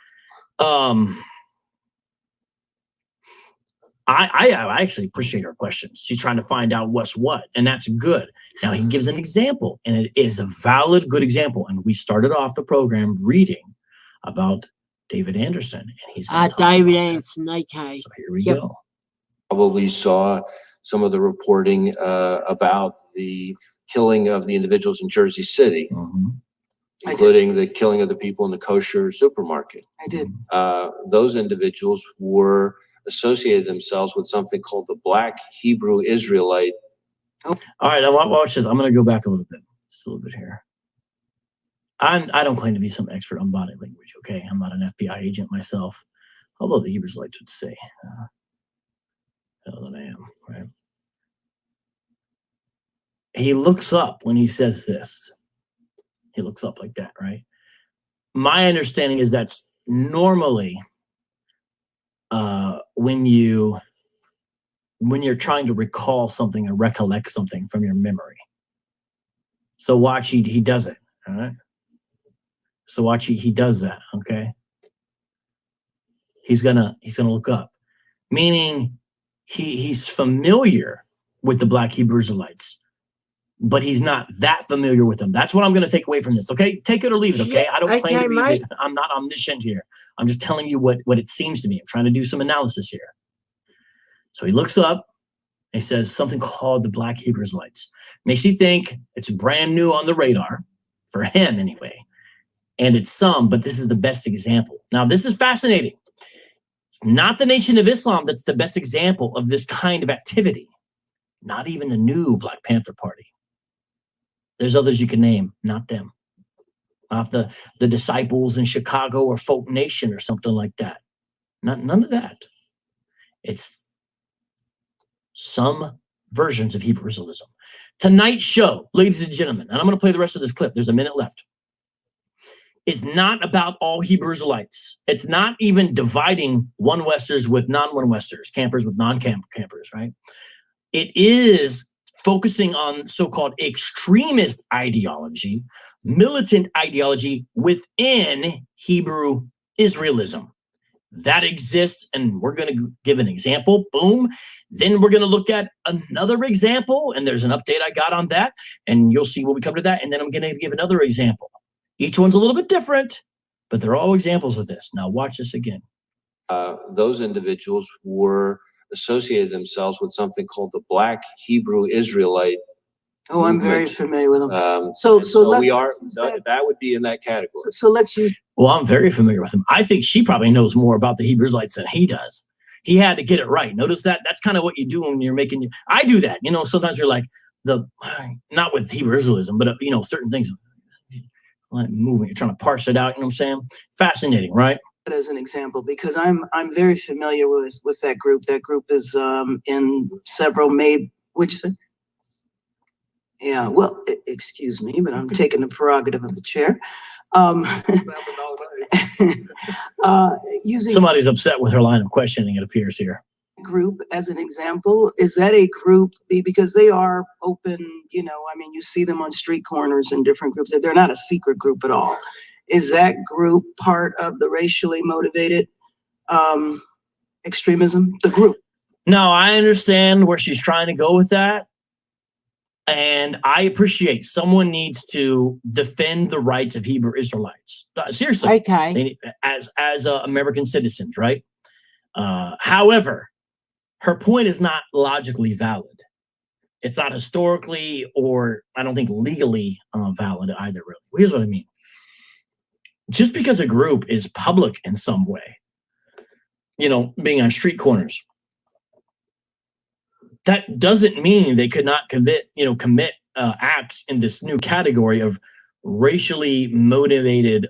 Speaker 4: I actually appreciate her questions. She's trying to find out what's what, and that's good. Now he gives an example, and it is a valid, good example. And we started off the program reading about David Anderson, and he's
Speaker 1: David Anderson. Okay.
Speaker 4: So here we go.
Speaker 8: Probably saw some of the reporting about the killing of the individuals in Jersey City, including the killing of the people in the kosher supermarket.
Speaker 7: I did.
Speaker 8: Those individuals were associated themselves with something called the Black Hebrew Israelite.
Speaker 4: All right, now watch this. I'm going to go back a little bit, just a little bit here. I don't claim to be some expert on body language, okay? I'm not an FBI agent myself, although the Israelites would say that I am, right? He looks up when he says this. He looks up like that, right? My understanding is that's normally when you're trying to recall something or recollect something from your memory. So watch, he does it, all right? So watch, he does that, okay? He's gonna look up, meaning he's familiar with the Black Hebrew Israelites, but he's not that familiar with them. That's what I'm gonna take away from this, okay? Take it or leave it, okay? I don't claim to be, I'm not omniscient here. I'm just telling you what it seems to me. I'm trying to do some analysis here. So he looks up, and he says something called the Black Hebrew Israelites. Makes you think it's brand new on the radar, for him anyway. And it's some, but this is the best example. Now, this is fascinating. It's not the Nation of Islam that's the best example of this kind of activity. Not even the new Black Panther Party. There's others you can name, not them. Not the Disciples in Chicago or Folk Nation or something like that. None of that. It's some versions of Hebrew Israelism. Tonight's show, ladies and gentlemen, and I'm going to play the rest of this clip. There's a minute left. Is not about all Hebrew Israelites. It's not even dividing one Westers with non-one Westers, campers with non-campers, right? It is focusing on so-called extremist ideology, militant ideology within Hebrew Israelism. That exists, and we're going to give an example. Boom. Then we're going to look at another example, and there's an update I got on that, and you'll see when we come to that. And then I'm going to give another example. Each one's a little bit different, but they're all examples of this. Now watch this again.
Speaker 8: Those individuals were associated themselves with something called the Black Hebrew Israelite.
Speaker 7: Oh, I'm very familiar with them.
Speaker 8: So that would be in that category.
Speaker 7: So let's use.
Speaker 4: Well, I'm very familiar with him. I think she probably knows more about the Hebrew Israelites than he does. He had to get it right. Notice that? That's kind of what you do when you're making. I do that. You know, sometimes you're like not with Hebrew Israelism, but certain things. Like moving, you're trying to parse it out. You know what I'm saying? Fascinating, right?
Speaker 7: As an example, because I'm very familiar with that group. That group is in several yeah, well, excuse me, but I'm taking the prerogative of the chair. Using
Speaker 4: somebody's upset with her line of questioning, it appears here.
Speaker 7: Group as an example, is that a group because they are open, you see them on street corners in different groups. They're not a secret group at all. Is that group part of the racially motivated extremism, the group?
Speaker 4: No, I understand where she's trying to go with that. And I appreciate someone needs to defend the rights of Hebrew Israelites. Seriously.
Speaker 1: Okay.
Speaker 4: As American citizens, right? However, her point is not logically valid. It's not historically or I don't think legally valid either, really. Here's what I mean. Just because a group is public in some way, being on street corners, that doesn't mean they could not commit acts in this new category of racially motivated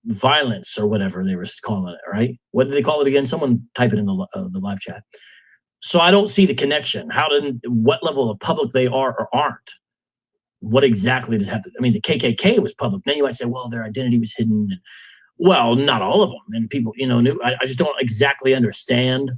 Speaker 4: violence or whatever they were calling it, right? What did they call it again? Someone type it in the live chat. So I don't see the connection. What level of public they are or aren't. What exactly does have to? I mean, the KKK was public. Then you might say, well, their identity was hidden. Well, not all of them. And people, knew. I just don't exactly understand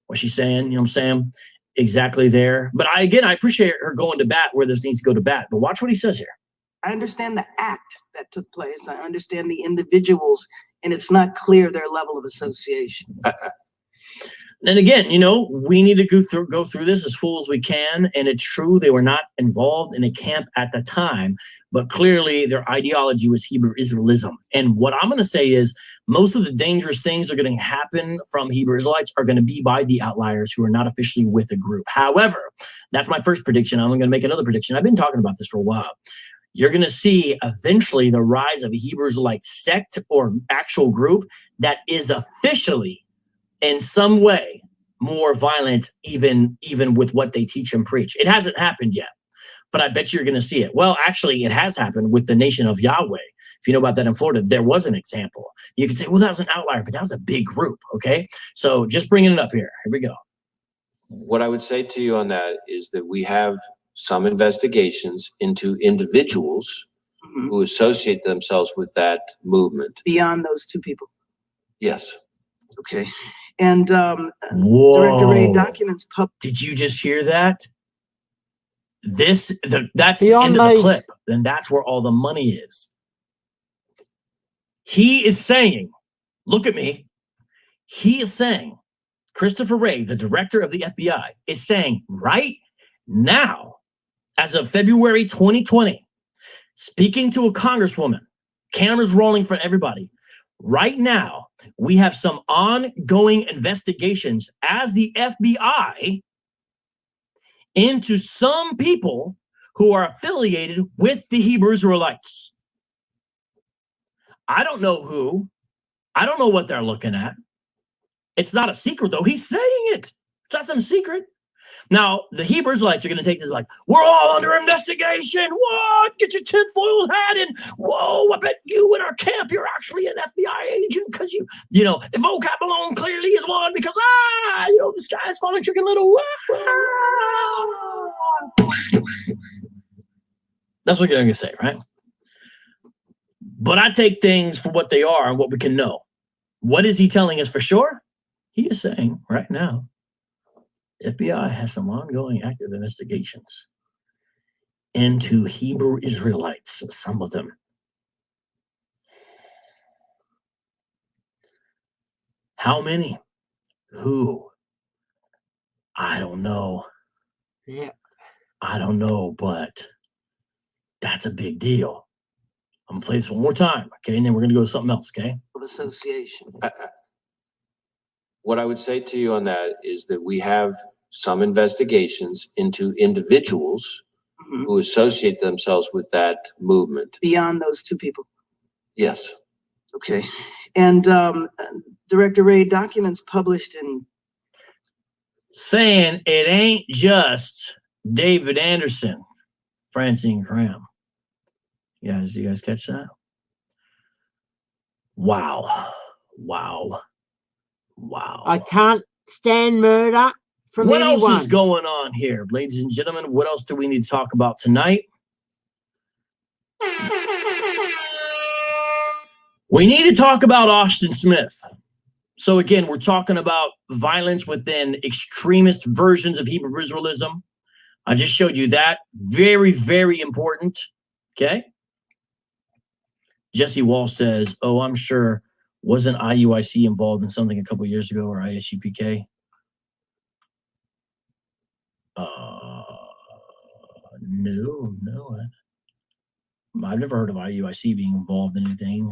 Speaker 4: what she's saying. You know what I'm saying? Exactly there. But I appreciate her going to bat where this needs to go to bat. But watch what he says here.
Speaker 7: I understand the act that took place. I understand the individuals, and it's not clear their level of association.
Speaker 4: And again, we need to go through this as full as we can. And it's true, they were not involved in a camp at the time, but clearly their ideology was Hebrew Israelism. And what I'm going to say is most of the dangerous things that are going to happen from Hebrew Israelites are going to be by the outliers who are not officially with a group. However, that's my first prediction. I'm going to make another prediction. I've been talking about this for a while. You're going to see eventually the rise of a Hebrew Israelite sect or actual group that is officially in some way more violent, even with what they teach and preach. It hasn't happened yet, but I bet you're going to see it. Well, actually, it has happened with the Nation of Yahweh. If you know about that in Florida, there was an example. You could say, well, that was an outlier, but that was a big group, okay? So just bringing it up here. Here we go.
Speaker 8: What I would say to you on that is that we have some investigations into individuals who associate themselves with that movement.
Speaker 7: Beyond those two people?
Speaker 8: Yes.
Speaker 7: Okay. And
Speaker 4: Whoa.
Speaker 7: Director documents.
Speaker 4: Did you just hear that? That's the end of the clip. Then that's where all the money is. He is saying, look at me. He is saying, Christopher Wray, the director of the FBI, is saying right now, as of February 2020, speaking to a congresswoman, cameras rolling for everybody. Right now, we have some ongoing investigations as the FBI into some people who are affiliated with the Hebrew Israelites. I don't know who. I don't know what they're looking at. It's not a secret, though. He's saying it. It's not some secret. Now, the Hebrew Israelites are going to take this like, we're all under investigation. What? Get your tinfoil hat and, whoa, I bet you in our camp, you're actually an FBI agent because you know, the vocab alone clearly is one because, the sky is falling, chicken little. That's what they're going to say, right? But I take things for what they are and what we can know. What is he telling us for sure? He is saying right now, FBI has some ongoing active investigations into Hebrew Israelites, some of them. How many? Who? I don't know.
Speaker 1: Yeah.
Speaker 4: I don't know, but that's a big deal. I'm gonna play this one more time, okay? And then we're gonna go to something else, okay?
Speaker 7: Of association.
Speaker 8: What I would say to you on that is that we have some investigations into individuals
Speaker 7: Mhm.
Speaker 8: who associate themselves with that movement.
Speaker 7: Beyond those two people.
Speaker 8: Yes.
Speaker 7: Okay. And Director Ray, documents published in
Speaker 4: Saying it ain't just David Anderson, Francine Cram. You guys catch that? Wow. Wow. Wow.
Speaker 1: I can't stand murder from
Speaker 4: What
Speaker 1: anyone.
Speaker 4: else is going on here, ladies and gentlemen? What else do we need to talk about tonight? We need to talk about Austin Smith. So again, we're talking about violence within extremist versions of Hebrew Israelism. I just showed you that. Very, very important. Okay. Jesse Wall says, oh, I'm sure. Wasn't IUIC involved in something a couple years ago, or ISUPK? No. I've never heard of IUIC being involved in anything,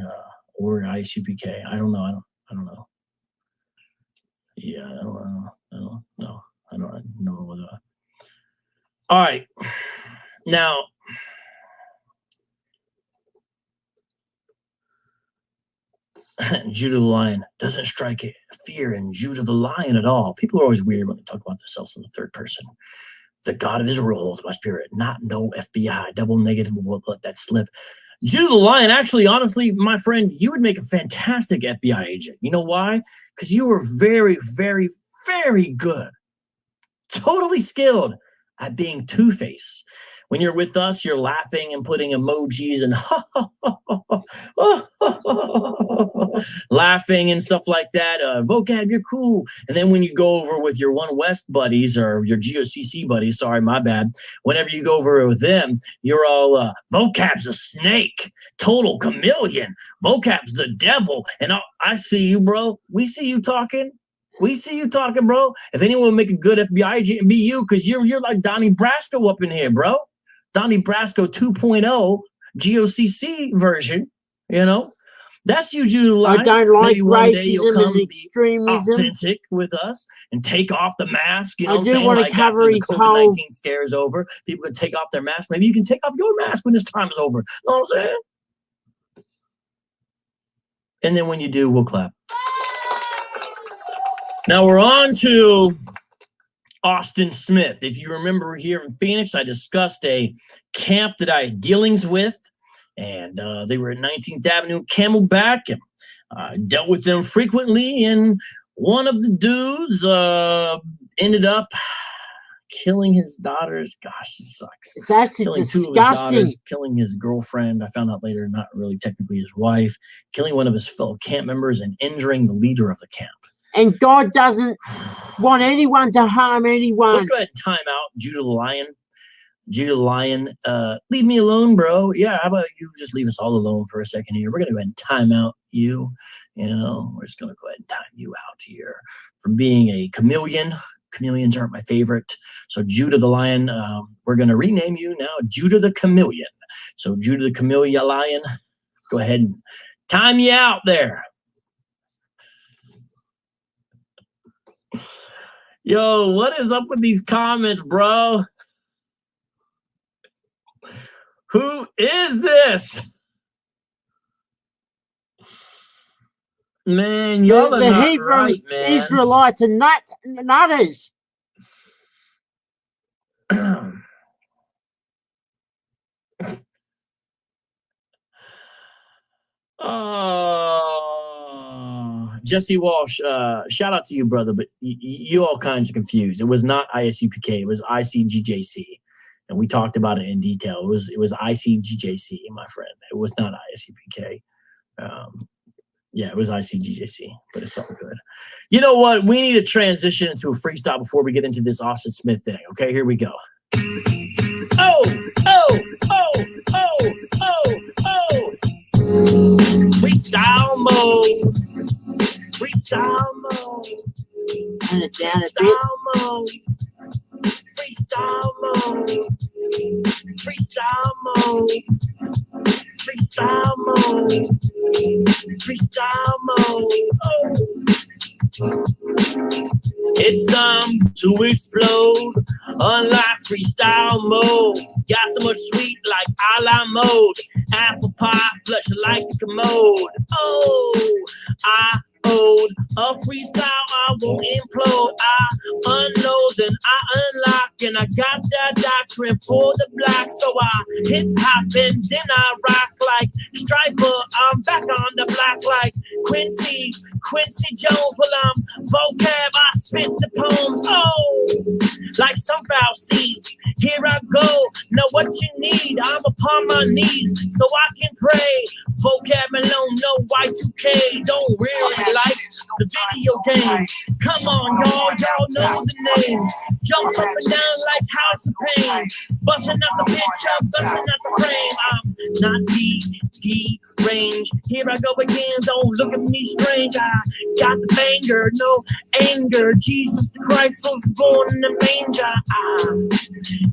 Speaker 4: or ISUPK. I don't know. I don't know. Yeah, I don't know. I don't know whether. All right. Now, Judah the Lion doesn't strike fear in Judah the Lion at all. People are always weird when they talk about themselves in the third person. The God of Israel holds my spirit, not no FBI, double negative, won't let that slip. Judah the Lion, actually, honestly, my friend, you would make a fantastic FBI agent. You know why? Because you were very, very, very good. Totally skilled at being Two-Face. When you're with us, you're laughing and putting emojis and laughing and stuff like that. Vocab, you're cool. And then when you go over with your One West buddies or your GOCC buddies, sorry, my bad. Whenever you go over with them, you're all, Vocab's a snake, total chameleon. Vocab's the devil. And I see you, bro. We see you talking. We see you talking, bro. If anyone would make a good FBI agent, it'd be you, because you're like Donnie Brasco up in here, bro. Donnie Brasco 2.0 GOCC version, you know. That's you, Judah the Lion.
Speaker 1: I don't like
Speaker 4: Maybe one day you'll
Speaker 1: racism
Speaker 4: come
Speaker 1: and extremism.
Speaker 4: authentic with us and take off the mask. You know
Speaker 1: I
Speaker 4: what I'm
Speaker 1: do
Speaker 4: saying?
Speaker 1: want to
Speaker 4: Like
Speaker 1: cover
Speaker 4: after the
Speaker 1: his
Speaker 4: COVID-19
Speaker 1: whole.
Speaker 4: scare is over, people can take off their mask. Maybe you can take off your mask when this time is over. You know what I'm saying? And then when you do, we'll clap. Now we're on to Austin Smith. If you remember here in Phoenix, I discussed a camp that I had dealings with, and they were at 19th Avenue, Camelback, and I dealt with them frequently, and one of the dudes ended up killing his daughters. Gosh, this sucks.
Speaker 1: It's actually
Speaker 4: Killing two of his
Speaker 1: disgusting.
Speaker 4: daughters, killing his girlfriend, I found out later, not really technically his wife, killing one of his fellow camp members, and injuring the leader of the camp.
Speaker 1: And God doesn't want anyone to harm anyone.
Speaker 4: Let's go ahead and time out Judah the Lion. Judah the Lion, leave me alone, bro. Yeah, how about you just leave us all alone for a second here? We're going to go ahead and time out you. You know, we're just going to go ahead and time you out here for being a chameleon. Chameleons aren't my favorite. So Judah the Lion, we're going to rename you now Judah the Chameleon. So Judah the Chameleon Lion, let's go ahead and time you out there. Yo, what is up with these comments, bro? Who is this? Man, y'all are
Speaker 1: The
Speaker 4: not
Speaker 1: Hebrew
Speaker 4: right, man.
Speaker 1: Israelites are nutters.
Speaker 4: Jesse Walsh, shout out to you, brother, but you all kinds of confused. It was not ISUPK, it was ICGJC. And we talked about it in detail. It was ICGJC, my friend. It was not ISUPK. Yeah, it was ICGJC, but it's all good. You know what? We need to transition into a freestyle before we get into this Austin Smith thing. Okay, here we go. Oh, oh, oh, oh, oh, oh. Freestyle mode. Freestyle mode.
Speaker 1: Turn it down a bit.
Speaker 4: Freestyle mode. Freestyle mode. Freestyle mode. Freestyle mode. Freestyle mode. Oh. It's time to explode. Unlock freestyle mode. Got so much sweet like a la mode. Apple pie flush like the commode. Oh, I owed a freestyle, I won't implode. I unload, then I unlock, and I got that doctrine for the block. So I hip hop and then I rock like Striper. I'm back on the block like Quincy Jones. Well, I'm vocab, I spit the poems. Oh, like some foul seeds. Here I go. Know what you need. I'm upon my knees so I can pray. Vocab alone, no Y2K. Don't really like the video game. Come on, y'all know the name. Jump up and down like House of Pain. Busting out the picture, busting out the frame. I'm not D range. Here I go again, don't look at me strange. I got the banger, no anger. Jesus the Christ was born in the manger.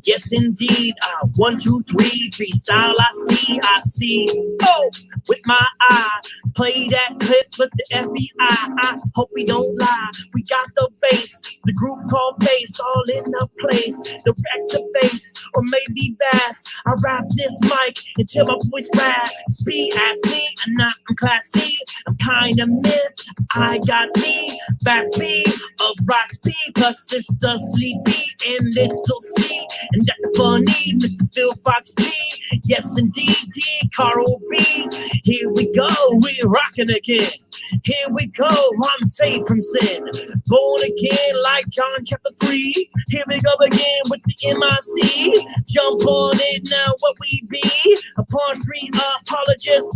Speaker 4: Yes indeed. 1, 2, 3, freestyle. I see. Oh, with my eye. Play that clip with the FBI. I hope we don't lie. We got the bass, the group called bass, all in the place. The wreck the bass, or maybe bass. I rap this mic until my voice rap. Speed ask me, I'm not in class C. I'm kinda myth. I got me, back B of Rocks B, plus Sister Sleepy and Little C. And that's the funny Mr. Phil Fox G. Yes indeed, D. Carl B. Here we go, we're rocking again. Here we go, I'm saved from sin. Born again like John chapter 3. Here we go again with the MIC. Jump on it now, what we be. Upon street apologist.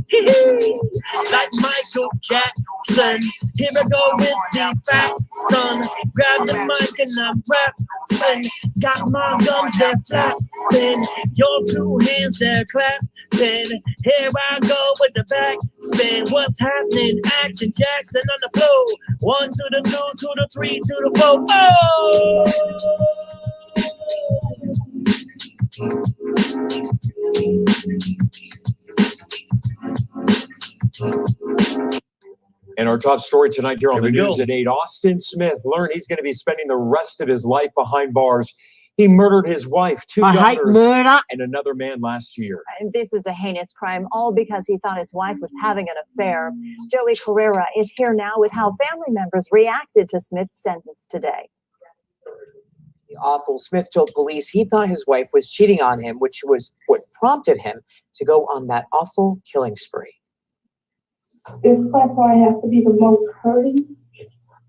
Speaker 4: Like Michael Jackson. Here we go with the fat son. Grab the mic and I'm rapping. Got my gums, they're flapping. Your 2 hands, they're clapping. Here I go with the back spin. What's happening? Action Jackson on the floor. 1 to the 2 to the 3 to the 4. Oh!
Speaker 9: And our top story tonight here on the
Speaker 4: Here we
Speaker 9: news
Speaker 4: go.
Speaker 9: at 8, Austin Smith learned he's going to be spending the rest of his life behind bars. He murdered his wife, 2
Speaker 1: I hate
Speaker 9: daughters,
Speaker 1: murder.
Speaker 9: and another man last year.
Speaker 10: And this is a heinous crime, all because he thought his wife was having an affair. Joey Carrera is here now with how family members reacted to Smith's sentence today.
Speaker 11: Awful. Smith told police he thought his wife was cheating on him, which was what prompted him to go on that awful killing spree.
Speaker 12: This by far has to be the most hurting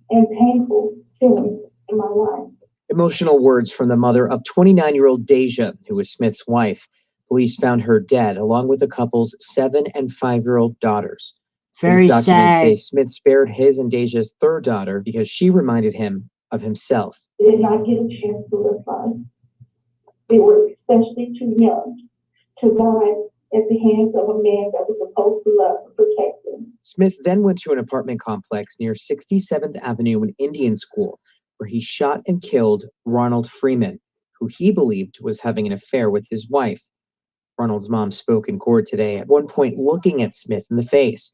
Speaker 12: and painful killing in my life.
Speaker 11: Emotional words from the mother of 29-year-old Deja, who was Smith's wife. Police found her dead, along with the couple's 7 and 5-year-old daughters.
Speaker 1: Very
Speaker 11: These documents say
Speaker 1: sad.
Speaker 11: Smith spared his and Deja's 3rd daughter because she reminded him of himself.
Speaker 12: They did not get a chance to live life. They were especially too young to die at the hands of a man that was supposed to love and protect them.
Speaker 11: Smith then went to an apartment complex near 67th Avenue and Indian School, where he shot and killed Ronald Freeman, who he believed was having an affair with his wife. Ronald's mom spoke in court today, at one point looking at Smith in the face.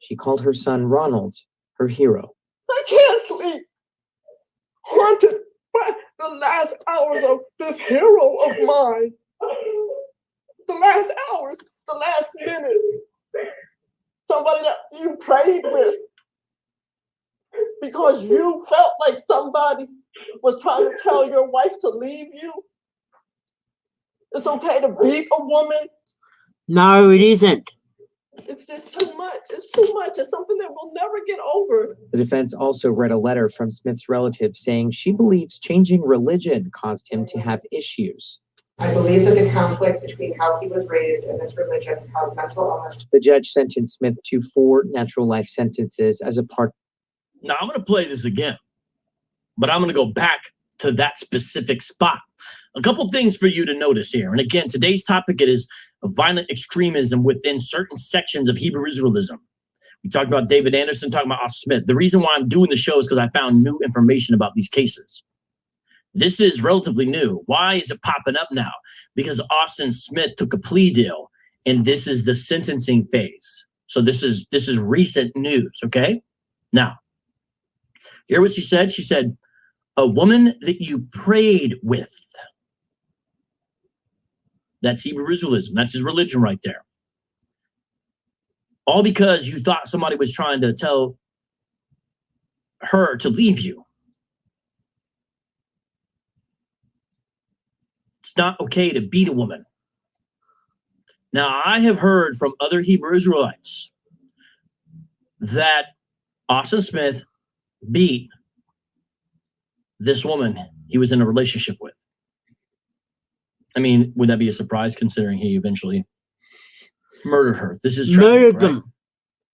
Speaker 11: She called her son Ronald her hero.
Speaker 13: I can't sleep. Haunted by the last hours of this hero of mine. The last hours, the last minutes. Somebody that you prayed with, because you felt like somebody was trying to tell your wife to leave you? It's okay to beat a woman?
Speaker 1: No, it isn't.
Speaker 13: It's just too much. It's too much. It's something that we'll never get over.
Speaker 11: The defense also read a letter from Smith's relative saying she believes changing religion caused him to have issues.
Speaker 14: I believe that the conflict between how he was raised and this religion caused mental illness.
Speaker 11: The judge sentenced Smith to 4 natural life sentences as a part.
Speaker 4: Now, I'm going to play this again, but I'm going to go back to that specific spot. A couple things for you to notice here. And again, today's topic is violent extremism within certain sections of Hebrew Israelism. We talked about David Anderson, talking about Austin Smith. The reason why I'm doing the show is because I found new information about these cases. This is relatively new. Why is it popping up now? Because Austin Smith took a plea deal, and this is the sentencing phase. So this is recent news, okay? Now, hear what she said. She said, a woman that you prayed with. That's Hebrew Israelism. That's his religion right there. All because you thought somebody was trying to tell her to leave you. It's not okay to beat a woman. Now, I have heard from other Hebrew Israelites that Austin Smith beat this woman he was in a relationship with. I mean, would that be a surprise considering he eventually murdered her? This is tragic,
Speaker 1: Murdered
Speaker 4: right?
Speaker 1: them.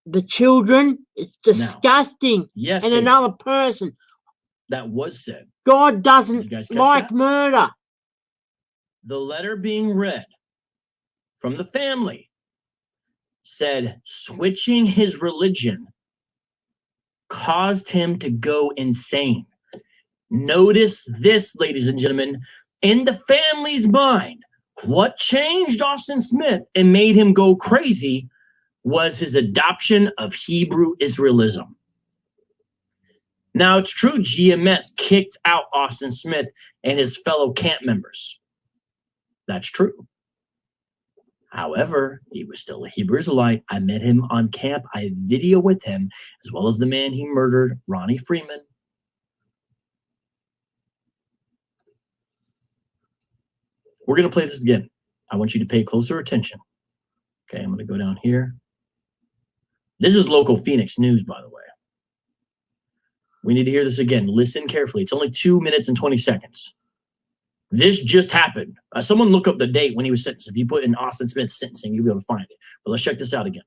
Speaker 1: The children, it's disgusting.
Speaker 4: Now, yes,
Speaker 1: and
Speaker 4: it-
Speaker 1: another person.
Speaker 4: That was said.
Speaker 1: God
Speaker 4: Did
Speaker 1: doesn't
Speaker 4: you guys catch
Speaker 1: like
Speaker 4: that?
Speaker 1: murder.
Speaker 4: The letter being read from the family said switching his religion caused him to go insane. Notice this, ladies and gentlemen, in the family's mind, what changed Austin Smith and made him go crazy was his adoption of Hebrew Israelism. Now, it's true GMS kicked out Austin Smith and his fellow camp members. That's true. However, he was still a Hebrew Israelite. I met him on camp. I video with him, as well as the man he murdered, Ronnie Freeman. We're going to play this again. I want you to pay closer attention. Okay, I'm going to go down here. This is local Phoenix news, by the way. We need to hear this again. Listen carefully. It's only 2 minutes and 20 seconds. This just happened. Someone look up the date when he was sentenced. If you put in Austin Smith sentencing, you'll be able to find it. But let's check this out again.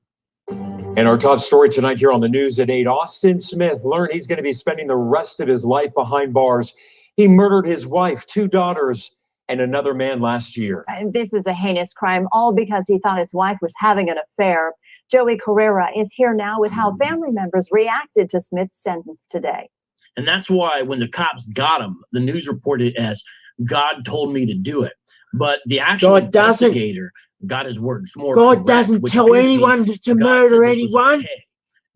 Speaker 9: And our top story tonight here on the news at 8, Austin Smith learned he's going to be spending the rest of his life behind bars. He murdered his wife, 2 daughters, and another man last year.
Speaker 10: This is a heinous crime, all because he thought his wife was having an affair. Joey Carrera is here now with how family members reacted to Smith's sentence today.
Speaker 4: And that's why when the cops got him, the news reported it as God told me to do it. But the actual
Speaker 1: God doesn't-
Speaker 4: investigator got his words more
Speaker 1: God
Speaker 4: correct,
Speaker 1: doesn't
Speaker 4: which
Speaker 1: tell
Speaker 4: appears to be
Speaker 1: anyone to
Speaker 4: God said
Speaker 1: murder
Speaker 4: this was
Speaker 1: anyone.
Speaker 4: okay,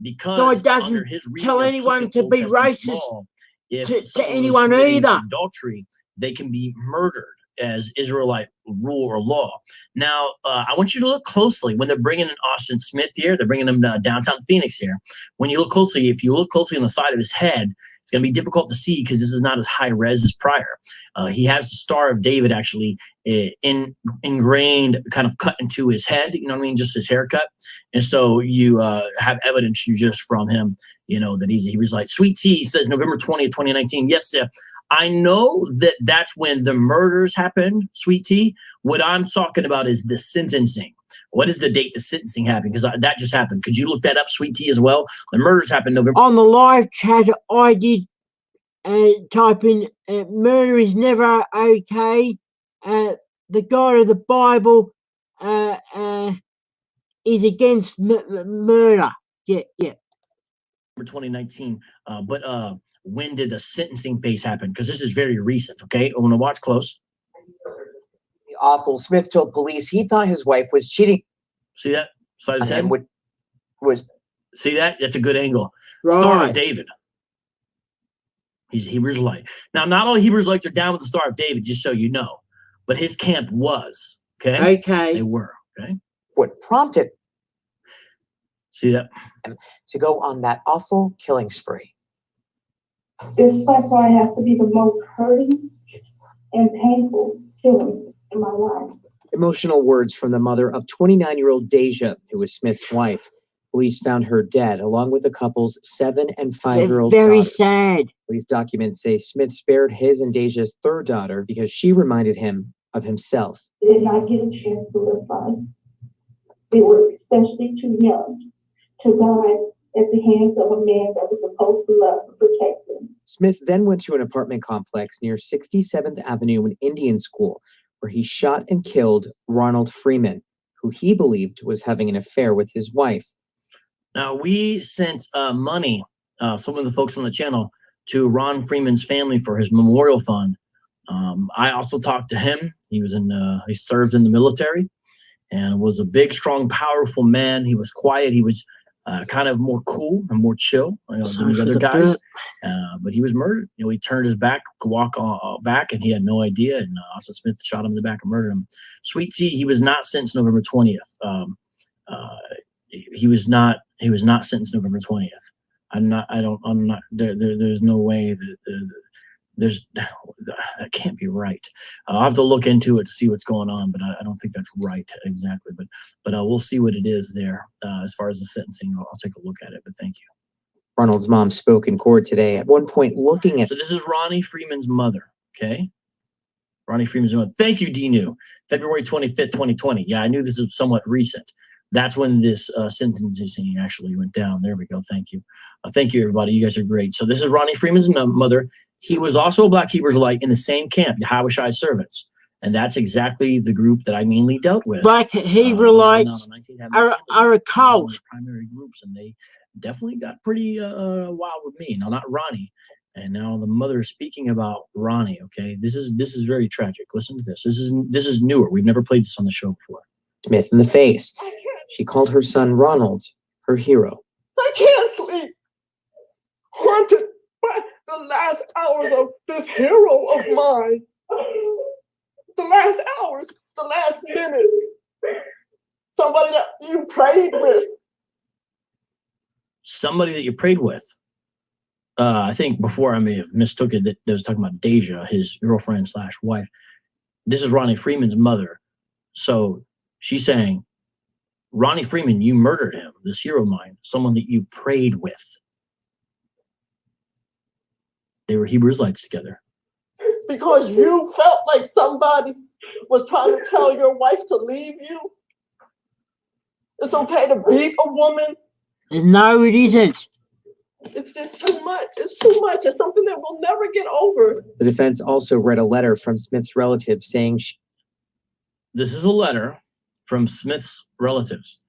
Speaker 4: because
Speaker 1: God doesn't
Speaker 4: under his reading
Speaker 1: tell
Speaker 4: of
Speaker 1: anyone
Speaker 4: keeping
Speaker 1: to be
Speaker 4: Old Testament
Speaker 1: racist
Speaker 4: law, if
Speaker 1: to
Speaker 4: someone was
Speaker 1: anyone
Speaker 4: committing
Speaker 1: either.
Speaker 4: adultery, they can be murdered as Israelite rule or law. Now, I want you to look closely when they're bringing in Austin Smith here. They're bringing him downtown Phoenix here. When you look closely, if you look closely on the side of his head, it's going to be difficult to see because this is not as high res as prior. He has the Star of David actually ingrained, kind of cut into his head. You know what I mean? Just his haircut. And so you have evidence you just from him, you know, that he was like, Sweet Tea says November 20th, 2019. Yes, sir. I know that that's when the murders happened, Sweet Tea. What I'm talking about is the sentencing. What is the date the sentencing happened? Because that just happened. Could you look that up, Sweet Tea, as well? The murders happened November.
Speaker 1: On the live chat, I did type in murder is never okay. The God of the Bible is against murder. Yeah.
Speaker 4: 2019. But when did the sentencing phase happen? Because this is very recent, okay? I want to watch close.
Speaker 11: The awful Smith told police he thought his wife was cheating.
Speaker 4: See that? Side of his head?
Speaker 11: Was
Speaker 4: See that? That's a good angle.
Speaker 1: Right.
Speaker 4: Star of David. He's a Hebrew Israelite. Now, not all Hebrews like they're down with the Star of David, just so you know. But his camp was, okay?
Speaker 1: Okay.
Speaker 4: They were, okay?
Speaker 11: what prompted
Speaker 4: See that?
Speaker 11: him to go on that awful killing spree.
Speaker 12: This cycle has to be the most hurting and painful feeling in my life.
Speaker 11: Emotional words from the mother of 29-year-old Deja, who was Smith's wife. Police found her dead, along with the couple's 7 and 5-year-old
Speaker 1: Very
Speaker 11: daughter.
Speaker 1: sad.
Speaker 11: Police documents say Smith spared his and Deja's third daughter because she reminded him of himself.
Speaker 12: They did not get a chance to live life. They were especially too young to die at the hands of a man that was supposed to love and protect them.
Speaker 11: Smith then went to an apartment complex near 67th Avenue in Indian School, where he shot and killed Ronald Freeman, who he believed was having an affair with his wife.
Speaker 4: Now, we sent money, some of the folks on the channel, to Ron Freeman's family for his memorial fund. I also talked to him. He served in the military and was a big, strong, powerful man. He was quiet. He was kind of more cool and more chill than the other guys. But he was murdered. He turned his back, walk back, and he had no idea. And Austin Smith shot him in the back and murdered him. Sweet Tea, he was not sentenced November 20th. He was not sentenced November 20th. There's no way that can't be right. I'll have to look into it to see what's going on, but I don't think that's right exactly. But we'll see what it is there as far as the sentencing. I'll take a look at it. But thank you.
Speaker 11: Ronald's mom spoke in court today, at one point looking at.
Speaker 4: So this is Ronnie Freeman's mother. Okay, Ronnie Freeman's mother. Thank you, D-New. February 25th, 2020. Yeah, I knew this was somewhat recent. That's when this sentencing actually went down. There we go. Thank you. Thank you, everybody. You guys are great. So this is Ronnie Freeman's mother. He was also a Black Hebrew Israelite in the same camp, Yahweh Shai servants. And that's exactly the group that I mainly dealt with.
Speaker 1: Black Hebrewites are a cult.
Speaker 4: Primary groups, and they definitely got pretty wild with me. Now, not Ronnie. And now the mother is speaking about Ronnie. Okay, this is very tragic. Listen to this. This is newer. We've never played this on the show before.
Speaker 11: Smith in the face. She called her son Ronald her hero.
Speaker 13: I can't sleep. Haunted by the last hours of this hero of mine. The last hours, the last minutes. Somebody that you prayed with.
Speaker 4: Somebody that you prayed with. I think before I may have mistook it that was talking about Deja, his girlfriend / wife. This is Ronnie Freeman's mother. So she's saying, Ronnie Freeman, you murdered him, this hero of mine, someone that you prayed with. They were Hebrew Israelites together.
Speaker 13: Because you felt like somebody was trying to tell your wife to leave you. It's okay to beat a woman.
Speaker 1: No, it isn't.
Speaker 13: It's just too much. It's too much. It's something that we'll never get over.
Speaker 11: The defense also read a letter from Smith's relatives saying
Speaker 4: this is a letter from Smith's relatives.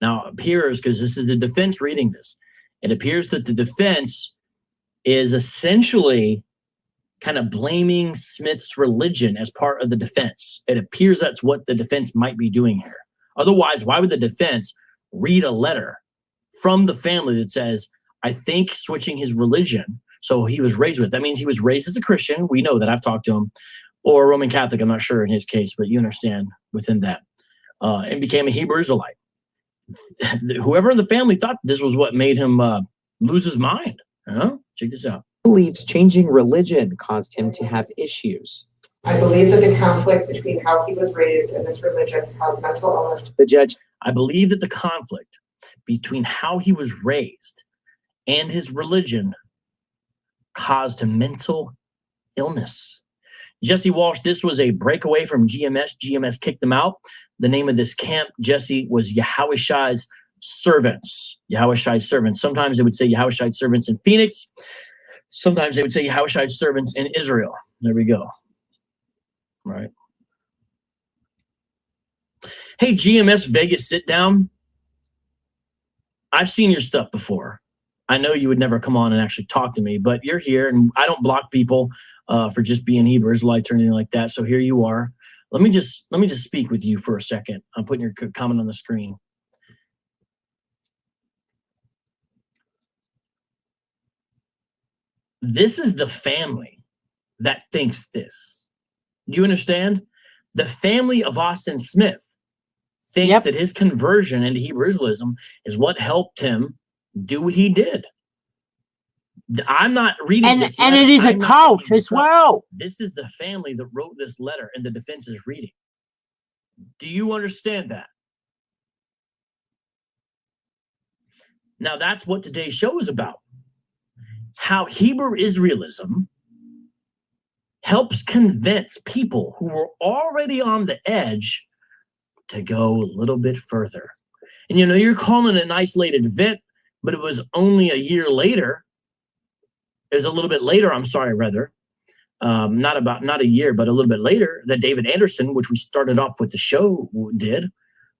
Speaker 4: Now, it appears, because this is the defense reading this, it appears that the defense is essentially kind of blaming Smith's religion as part of the defense. It appears that's what the defense might be doing here. Otherwise, why would the defense read a letter from the family that says, I think switching his religion, so he was raised with, that means he was raised as a Christian, we know that, I've talked to him, or a Roman Catholic, I'm not sure in his case, but you understand within that, and became a Hebrew Israelite. Whoever in the family thought this was what made him lose his mind. Check this out.
Speaker 11: Believes changing religion caused him to have issues.
Speaker 14: I believe that the conflict between how he was raised and this religion caused mental illness.
Speaker 11: The judge.
Speaker 4: I believe that the conflict between how he was raised and his religion caused him mental illness. Jesse Walsh, this was a breakaway from GMS. GMS kicked them out. The name of this camp, Jesse, was Yahweh Shai's servants. Yahweh Shai's servants. Sometimes they would say Yahweh Shai's servants in Phoenix. Sometimes they would say Yahweh Shai's servants in Israel. There we go. Right. Hey, GMS Vegas, sit down. I've seen your stuff before. I know you would never come on and actually talk to me, but you're here, and I don't block people for just being Hebrew Israelites or anything like that. So here you are. Let me just speak with you for a second. I'm putting your comment on the screen. This is the family that thinks this. Do you understand? The family of Austin Smith thinks that his conversion into Hebrew Israelism is what helped him do what he did. I'm not reading
Speaker 1: And
Speaker 4: this
Speaker 1: and
Speaker 4: letter.
Speaker 1: it is a
Speaker 4: I'm not
Speaker 1: cult
Speaker 4: making
Speaker 1: as
Speaker 4: this up.
Speaker 1: well.
Speaker 4: This is the family that wrote this letter, and the defense is reading. Do you understand that? Now, that's what today's show is about. How Hebrew Israelism helps convince people who were already on the edge to go a little bit further. And you know, you're calling it an isolated event, but it was only a year later. It was a little bit later, I'm sorry, rather. Not a year, but a little bit later that David Anderson, which we started off with the show, did.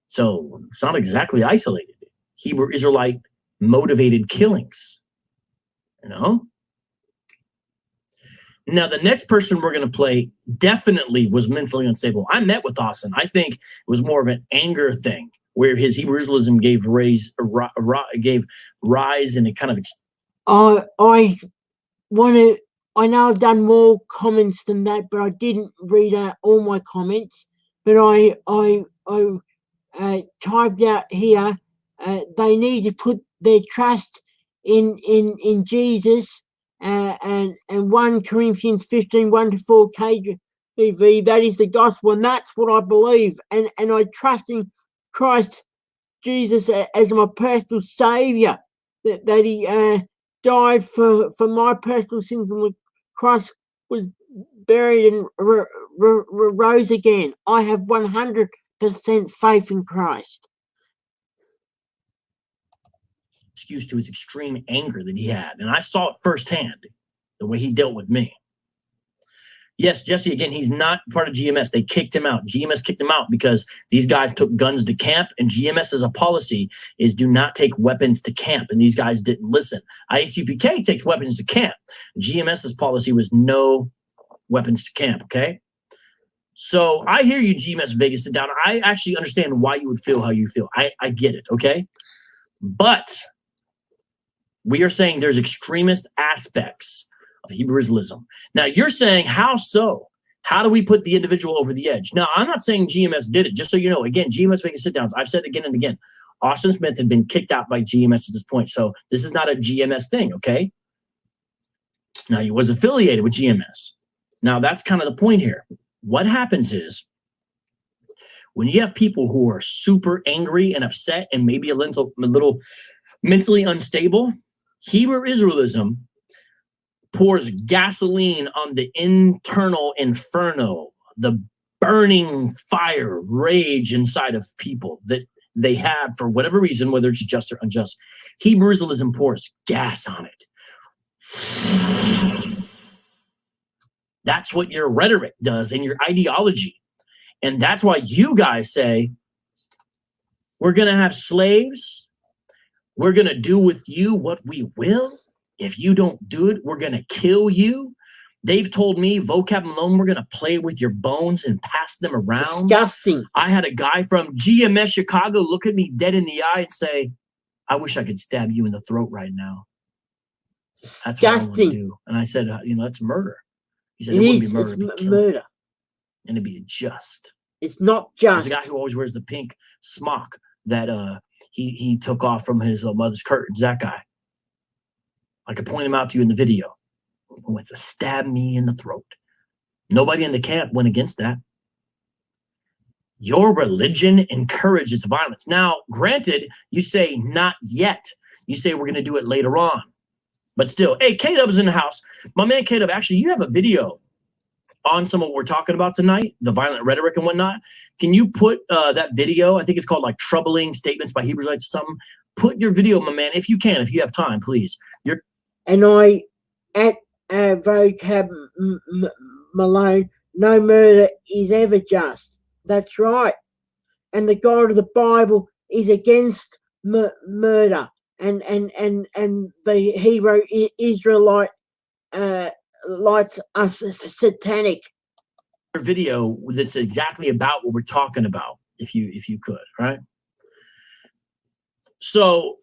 Speaker 4: So it's not exactly isolated. Hebrew Israelite motivated killings, you know? Now, the next person we're going to play definitely was mentally unstable. I met with Austin. I think it was more of an anger thing where his Hebrew Israelism gave rise and it kind of...
Speaker 1: I know I've done more comments than that, but I didn't read out all my comments. But I typed out here, they need to put their trust in Jesus, and 1 Corinthians 15, 1-4 KJV, that is the gospel, and that's what I believe. And I trust in Christ Jesus as my personal saviour, that he died for my personal sins on the cross, was buried and rose again. I have 100% faith in Christ.
Speaker 4: Excuse to his extreme anger that he had. And I saw it firsthand, the way he dealt with me. Yes, Jesse, again, he's not part of GMS. They kicked him out. GMS kicked him out because these guys took guns to camp, and GMS as a policy is do not take weapons to camp, and these guys didn't listen. IACPK takes weapons to camp. GMS's policy was no weapons to camp, okay? So I hear you, GMS Vegas, sit down. I actually understand why you would feel how you feel. I get it, okay? But we are saying there's extremist aspects of Hebrew Israelism. Now, you're saying, how so? How do we put the individual over the edge? Now, I'm not saying GMS did it, just so you know. Again, GMS Vegas sit-downs. I've said it again and again. Austin Smith had been kicked out by GMS at this point, so this is not a GMS thing, okay? Now, he was affiliated with GMS. Now, that's kind of the point here. What happens is, when you have people who are super angry and upset and maybe a little mentally unstable, Hebrew Israelism pours gasoline on the internal inferno, the burning fire, rage inside of people that they have for whatever reason, whether it's just or unjust. Hebrew Israelism pours gas on it. That's what your rhetoric does and your ideology. And that's why you guys say, we're going to have slaves. We're going to do with you what we will. If you don't do it, we're going to kill you. They've told me, Vocab Malone, we're going to play with your bones and pass them around.
Speaker 1: Disgusting.
Speaker 4: I had a guy from GMS Chicago look at me dead in the eye and say, I wish I could stab you in the throat right now. That's what I want to do. And I said, that's murder. He said, it wouldn't be murder.
Speaker 1: It's murder.
Speaker 4: And it'd be just.
Speaker 1: It's not just.
Speaker 4: The guy who always wears the pink smock that he took off from his mother's curtains, that guy. I could point him out to you in the video. Who wants to stab me in the throat. Nobody in the camp went against that. Your religion encourages violence. Now, granted, you say not yet. You say we're going to do it later on. But still, hey, K-Dub's in the house. My man K-Dub, actually, you have a video on some of what we're talking about tonight, the violent rhetoric and whatnot. Can you put that video? I think it's called like Troubling Statements by Hebrewites or something. Put your video, my man, if you can, if you have time, please.
Speaker 1: And I, at Vocab Malone, no murder is ever just. That's right. And the God of the Bible is against murder. And the Hebrew Israelite lights are satanic.
Speaker 4: Video that's exactly about what we're talking about, if you could, right? So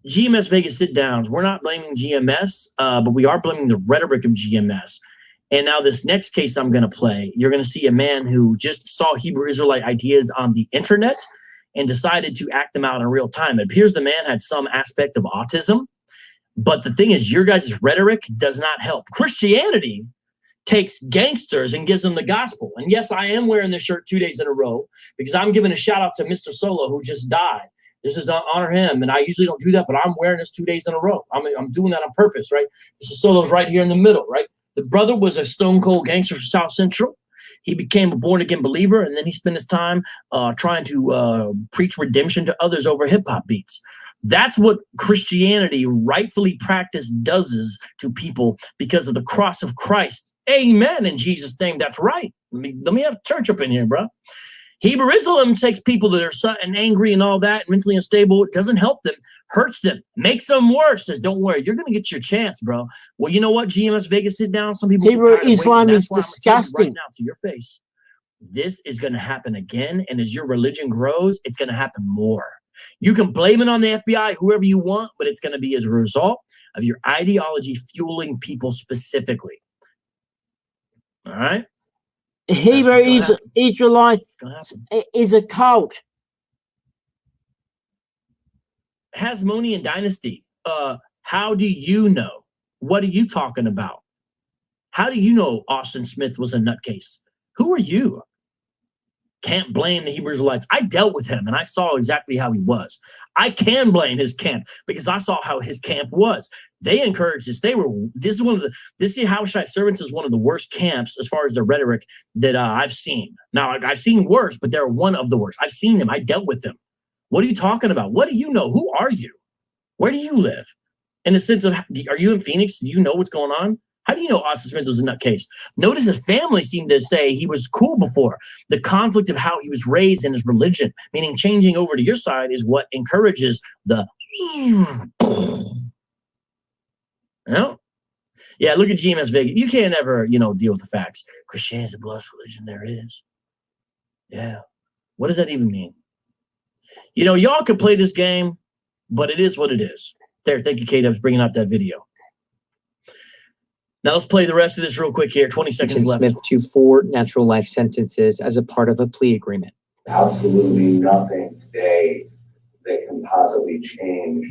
Speaker 4: GMS Vegas sit-downs, we're not blaming GMS, but we are blaming the rhetoric of GMS. And now this next case I'm going to play, you're going to see a man who just saw Hebrew Israelite ideas on the internet and decided to act them out in real time. It appears the man had some aspect of autism, But the thing is, your guys' rhetoric does not help. Christianity takes gangsters and gives them the gospel. And yes, I am wearing this shirt 2 days in a row because I'm giving a shout out to Mr. Solo, who just died. This is to honor him. And I usually don't do that, but I'm wearing this 2 days in a row. I'm doing that on purpose, right? Mr. Solo's right here in the middle, right? The brother was a stone cold gangster from South Central. He became a born again believer, and then he spent his time trying to preach redemption to others over hip hop beats. That's what Christianity rightfully practiced does to people because of the cross of Christ. Amen. In Jesus' name, that's right. Let me have church up in here, bro. Hebrew Islam takes people that are and angry and all that, mentally unstable. It doesn't help them, hurts them, makes them worse. Says, don't worry, you're going to get your chance, bro. Well, you know what, GMS Vegas, sit down. Some people
Speaker 1: Hebrew Islam is disgusting.
Speaker 4: Right now to your face, this is going to happen again. And as your religion grows, it's going to happen more. You can blame it on the FBI, whoever you want, but it's going to be as a result of your ideology fueling people specifically. All right?
Speaker 1: Hebrew Israelite is a cult.
Speaker 4: Hasmonean dynasty. How do you know? What are you talking about? How do you know Austin Smith was a nutcase? Who are you? Can't blame the Hebrew Israelites. I dealt with him and I saw exactly how he was. I can blame his camp because I saw how his camp was. They encouraged this. This Hawashite servants is one of the worst camps as far as the rhetoric that I've seen. Now, I've seen worse, but they're one of the worst. I've seen them. I dealt with them. What are you talking about? What do you know? Who are you? Where do you live? In the sense of, are you in Phoenix? Do you know what's going on? How do you know Austin Smith was a nutcase? Notice his family seemed to say he was cool before. The conflict of how he was raised in his religion, meaning changing over to your side, is what encourages the. Yeah, look at GMS Vegas. You can't ever, deal with the facts. Christianity is the blessed religion there is. Yeah. What does that even mean? Y'all could play this game, but it is what it is. There, thank you, K-Dubs, bringing out that video. Now let's play the rest of this real quick here. 20 seconds left.
Speaker 11: Smith to 4 natural life sentences as a part of a plea agreement.
Speaker 15: Absolutely nothing today that can possibly change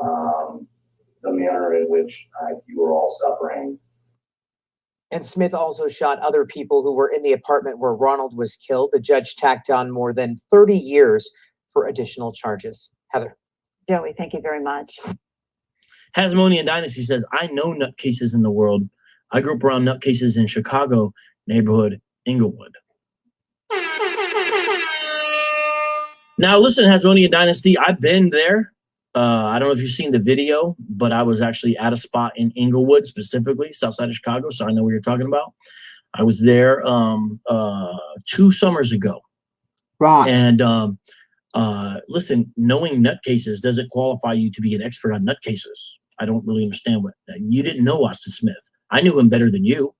Speaker 15: the manner in which you are all suffering.
Speaker 11: And Smith also shot other people who were in the apartment where Ronald was killed. The judge tacked on more than 30 years for additional charges. Heather.
Speaker 10: Joey, thank you very much.
Speaker 4: Hasmonean Dynasty says, I know nutcases in the world. I grew up around nutcases in Chicago neighborhood, Inglewood. Now, listen, Hasmonean Dynasty, I've been there. I don't know if you've seen the video, but I was actually at a spot in Inglewood, specifically, south side of Chicago, so I know what you're talking about. I was there 2 summers ago.
Speaker 1: Right.
Speaker 4: And listen, knowing nutcases doesn't qualify you to be an expert on nutcases. I don't really understand what you didn't know Austin Smith. I knew him better than you.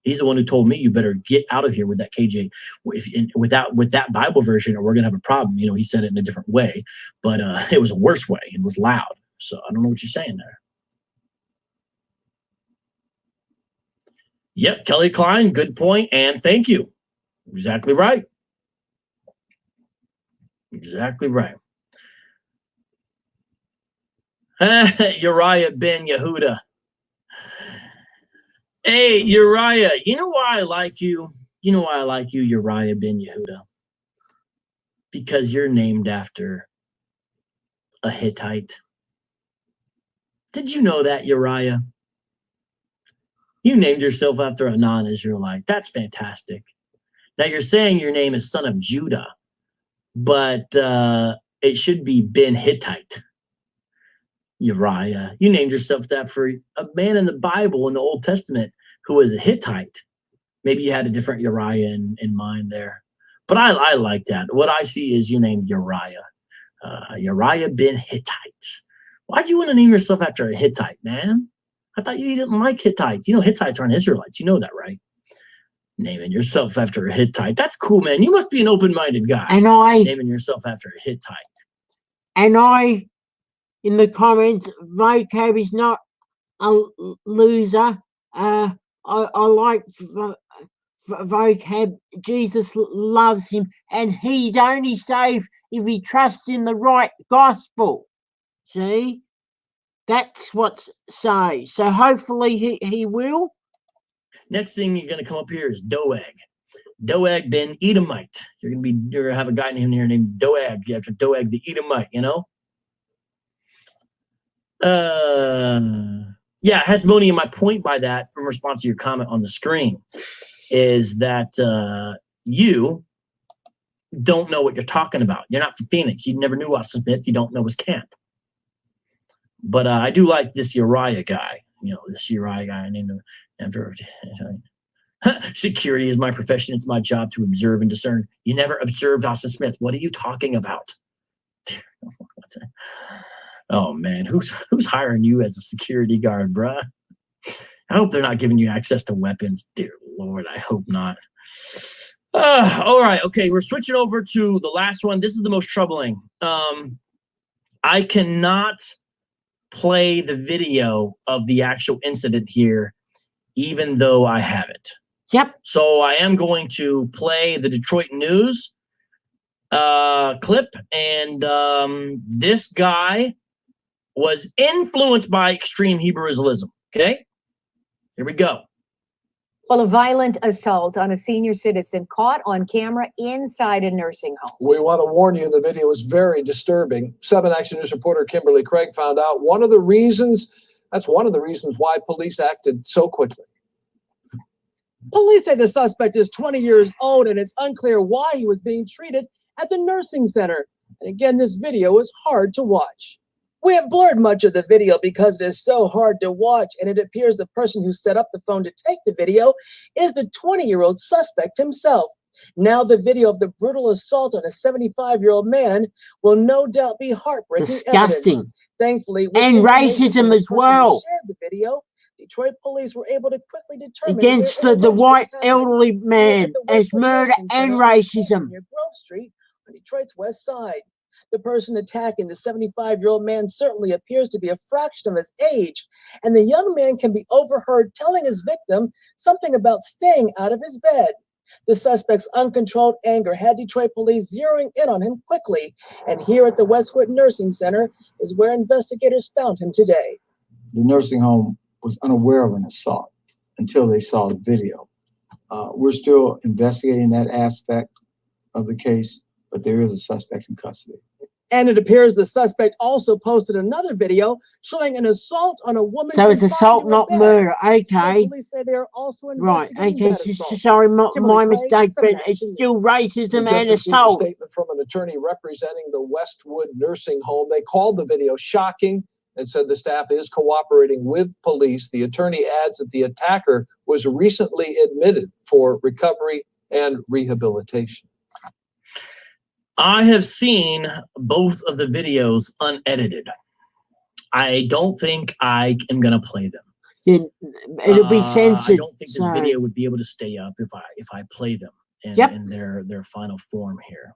Speaker 4: He's the one who told me you better get out of here with that KJ, with that Bible version, or we're gonna have a problem. He said it in a different way, but it was a worse way. It was loud. So I don't know what you're saying there. Yep, Kelly Klein, good point, and thank you. Exactly right. Exactly right. Uriah ben Yehuda. Hey, Uriah, you know why I like you? You know why I like you, Uriah ben Yehuda? Because you're named after a Hittite. Did you know that, Uriah? You named yourself after a non-Israelite. That's fantastic. Now you're saying your name is son of Judah, but it should be Ben Hittite. Uriah. You named yourself that for a man in the Bible in the Old Testament who was a Hittite. Maybe you had a different Uriah in mind there. But I like that. What I see is you named Uriah. Uriah ben Hittite. Why'd you want to name yourself after a Hittite, man? I thought you didn't like Hittites. Hittites aren't Israelites. You know that, right? Naming yourself after a Hittite. That's cool, man. You must be an open-minded guy. Naming yourself after a Hittite.
Speaker 1: And in the comments, vocab is not a loser. I like vocab. Jesus loves him, and he's only saved if he trusts in the right gospel. See? That's what's say. So hopefully he will.
Speaker 4: Next thing you're gonna come up here is Doeg. Doeg ben Edomite. You're gonna have a guy named here named Doeg after Doeg the Edomite, you know? Yeah, Hasmonean, my point by that, in response to your comment on the screen, is that you don't know what you're talking about. You're not from Phoenix. You never knew Austin Smith. You don't know his camp. But I do like this Uriah guy. You know, this Uriah guy. I named him after security is my profession. It's my job to observe and discern. You never observed Austin Smith. What are you talking about? Oh man, who's hiring you as a security guard, bruh? I hope they're not giving you access to weapons. Dear Lord, I hope not. All right, okay, we're switching over to the last one. This is the most troubling. I cannot play the video of the actual incident here, even though I have it.
Speaker 1: Yep.
Speaker 4: So I am going to play the Detroit News clip, and this guy was influenced by extreme Hebrew Israelism. Okay, here we go.
Speaker 5: Well, a violent assault on a senior citizen caught on camera inside a nursing home.
Speaker 16: We want to warn you, the video is very disturbing. 7 Action News reporter Kimberly Craig found out one of the reasons why police acted so quickly.
Speaker 17: Police say the suspect is 20 years old and it's unclear why he was being treated at the nursing center. And again, this video is hard to watch. We have blurred much of the video because it is so hard to watch, and it appears the person who set up the phone to take the video is the 20-year-old suspect himself. Now the video of the brutal assault on a 75-year-old man will no doubt be heartbreaking.
Speaker 1: Disgusting.
Speaker 17: Evidence. Thankfully,
Speaker 1: and racism as well.
Speaker 17: Shared the video. Detroit police were able to quickly determine
Speaker 1: against the white elderly man as murder and racism.
Speaker 17: Near Grove Street on Detroit's west side. The person attacking the 75-year-old man certainly appears to be a fraction of his age, and the young man can be overheard telling his victim something about staying out of his bed. The suspect's uncontrolled anger had Detroit police zeroing in on him quickly, and here at the Westwood Nursing Center is where investigators found him today.
Speaker 18: The nursing home was unaware of an assault until they saw the video. We're still investigating that aspect of the case, but there is a suspect in custody.
Speaker 17: And it appears the suspect also posted another video showing an assault on a woman.
Speaker 1: So it's assault, not murder. Okay.
Speaker 17: Police say they are also
Speaker 1: right.
Speaker 17: investigating
Speaker 1: Okay. Sorry, my mistake, but it's still racism and assault.
Speaker 16: A statement from an attorney representing the Westwood Nursing Home. They called the video shocking and said the staff is cooperating with police. The attorney adds that the attacker was recently admitted for recovery and rehabilitation.
Speaker 4: I have seen both of the videos unedited. I don't think I am going to play them.
Speaker 1: It'll be censored.
Speaker 4: I don't think this video would be able to stay up if I play them in their final form here.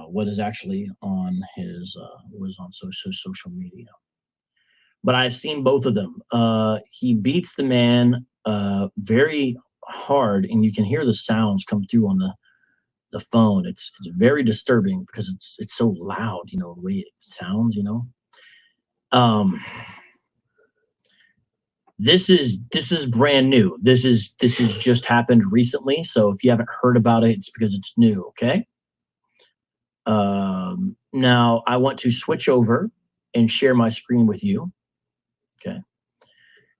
Speaker 4: What is actually on his was on social media. But I've seen both of them. He beats the man very hard, and you can hear the sounds come through on the phone. It's very disturbing because it's so loud, you know, the way it sounds, you know. This is brand new. This is just happened recently. So if you haven't heard about it, it's because it's new. Okay. Now I want to switch over and share my screen with you. Okay.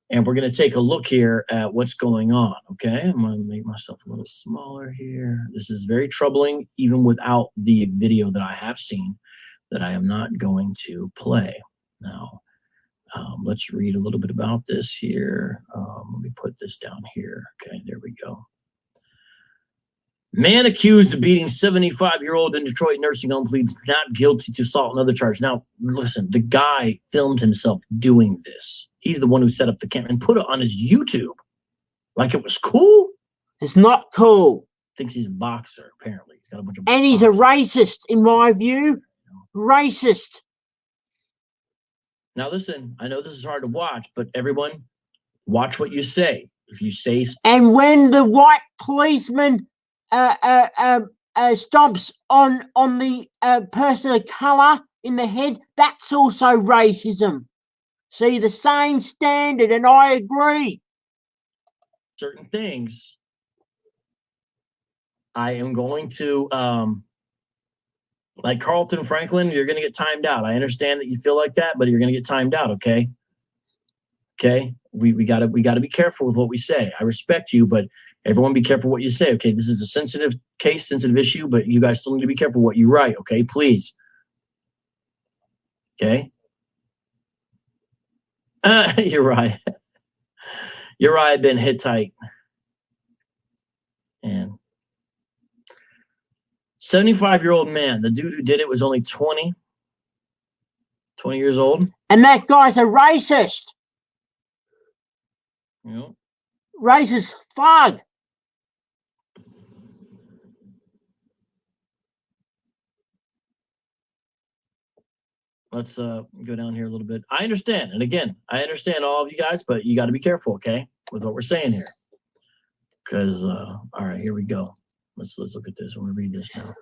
Speaker 4: And we're going to take a look here at what's going on. Okay. I'm going to make myself a little smaller here. This is very troubling, even without the video that I have seen that I am not going to play. Now, let's read a little bit about this here. Let me put this down here. Okay. There we go. Man accused of beating 75-year-old in Detroit nursing home pleads not guilty to assault and other charges. Now, listen, the guy filmed himself doing this. He's the one who set up the camera and put it on his YouTube. Like it was cool.
Speaker 1: It's not cool.
Speaker 4: Thinks he's a boxer, apparently. He's got a bunch of
Speaker 1: and he's a racist, in my view. Racist.
Speaker 4: Now, listen, I know this is hard to watch, but everyone, watch what you say. If you say...
Speaker 1: And when the white policeman... stomps on the person of color in the head, that's also racism. see the same standard, and I agree.
Speaker 4: Certain things, I am going to, like Carlton Franklin, you're going to get timed out. I understand that you feel like that, but you're going to get timed out, okay? Okay? We gotta be careful with what we say. I respect you, but everyone be careful what you say, okay? This is a sensitive case, sensitive issue, but you guys still need to be careful what you write, okay? Please. Okay? You're right. You're right, Ben Hittite. And 75-year-old man, the dude who did it was only 20 years old.
Speaker 1: And that guy's a racist.
Speaker 4: Yep.
Speaker 1: Racist fug.
Speaker 4: Let's go down here a little bit. I understand. And again, I understand all of you guys, but you got to be careful, okay, with what we're saying here. Because, all right, here we go. Let's look at this. I'm going to read this now.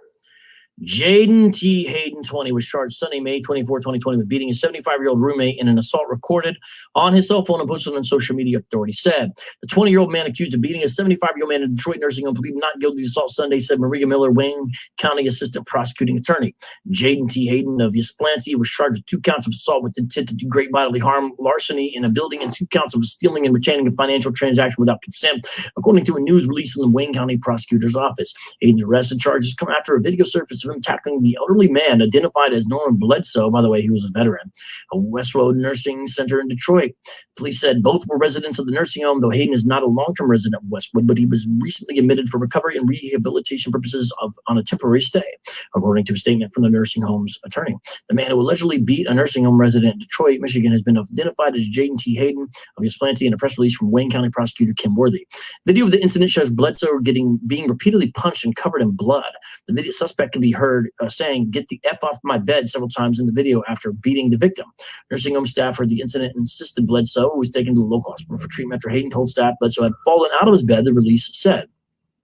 Speaker 4: Jaden T. Hayden, 20, was charged Sunday, May 24, 2020, with beating his 75-year-old roommate in an assault recorded on his cell phone and posted on social media, authorities said. The 20-year-old man accused of beating a 75-year-old man in Detroit nursing home pleaded not guilty to assault Sunday, said Maria Miller, Wayne County Assistant Prosecuting Attorney. Jaden T. Hayden of Ysplanty was charged with 2 counts of assault with intent to do great bodily harm, larceny in a building, and 2 counts of stealing and retaining a financial transaction without consent, according to a news release from the Wayne County Prosecutor's Office. Hayden's arrested charges come after a video surfaced of him tackling the elderly man identified as Norman Bledsoe. By the way, he was a veteran, a Westwood Nursing Center in Detroit. Police said both were residents of the nursing home, though Hayden is not a long-term resident of Westwood, but he was recently admitted for recovery and rehabilitation purposes on a temporary stay, according to a statement from the nursing home's attorney. The man who allegedly beat a nursing home resident in Detroit, Michigan, has been identified as Jaden T. Hayden of Ysplanty in a press release from Wayne County Prosecutor Kim Worthy. Video of the incident shows Bledsoe being repeatedly punched and covered in blood. The video suspect can be heard saying, "Get the F off my bed," several times in the video after beating the victim. Nursing home staff heard the incident and insisted Bledsoe was taken to the local hospital for treatment after Hayden told staff Bledsoe had fallen out of his bed, the release said.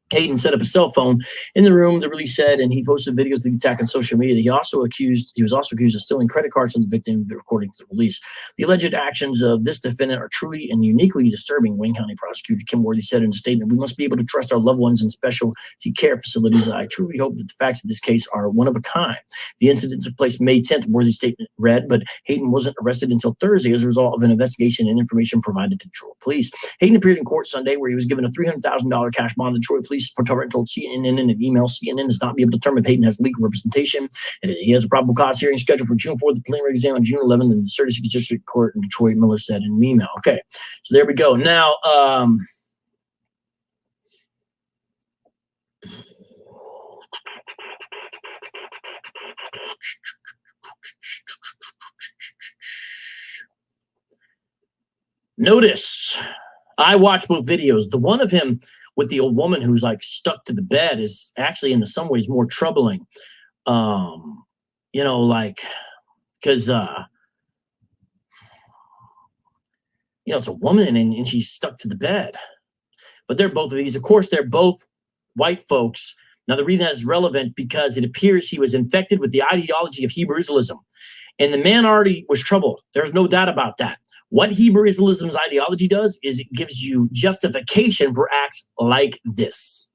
Speaker 4: Hayden set up a cell phone in the room, the release said, and he posted videos of the attack on social media. He was also accused of stealing credit cards from the victim, according to the release. The alleged actions of this defendant are truly and uniquely disturbing, Wayne County Prosecutor Kim Worthy said in a statement. "We must be able to trust our loved ones in specialty care facilities. I truly hope that the facts of this case are one of a kind." The incident took place May 10th, Worthy's statement read, but Hayden wasn't arrested until Thursday as a result of an investigation and information provided to Detroit police. Hayden appeared in court Sunday where he was given a $300,000 cash bond. Detroit police department told CNN in an email, CNN does not be able to determine if Hayden has legal representation. And he has a probable cause hearing scheduled for June 4th, the preliminary exam on June 11th, in the 36th District Court in Detroit, Miller said in an email. Okay, so there we go. Now, notice, I watched both videos. The one of him with the old woman who's like stuck to the bed is actually in some ways more troubling. You know, like, because, you know, it's a woman and she's stuck to the bed. But they're both of these, of course, they're both white folks. Now, the reason that is relevant because it appears he was infected with the ideology of Hebrew Israelism. And the man already was troubled. There's no doubt about that. What Hebrew Israelism's ideology does is it gives you justification for acts like this.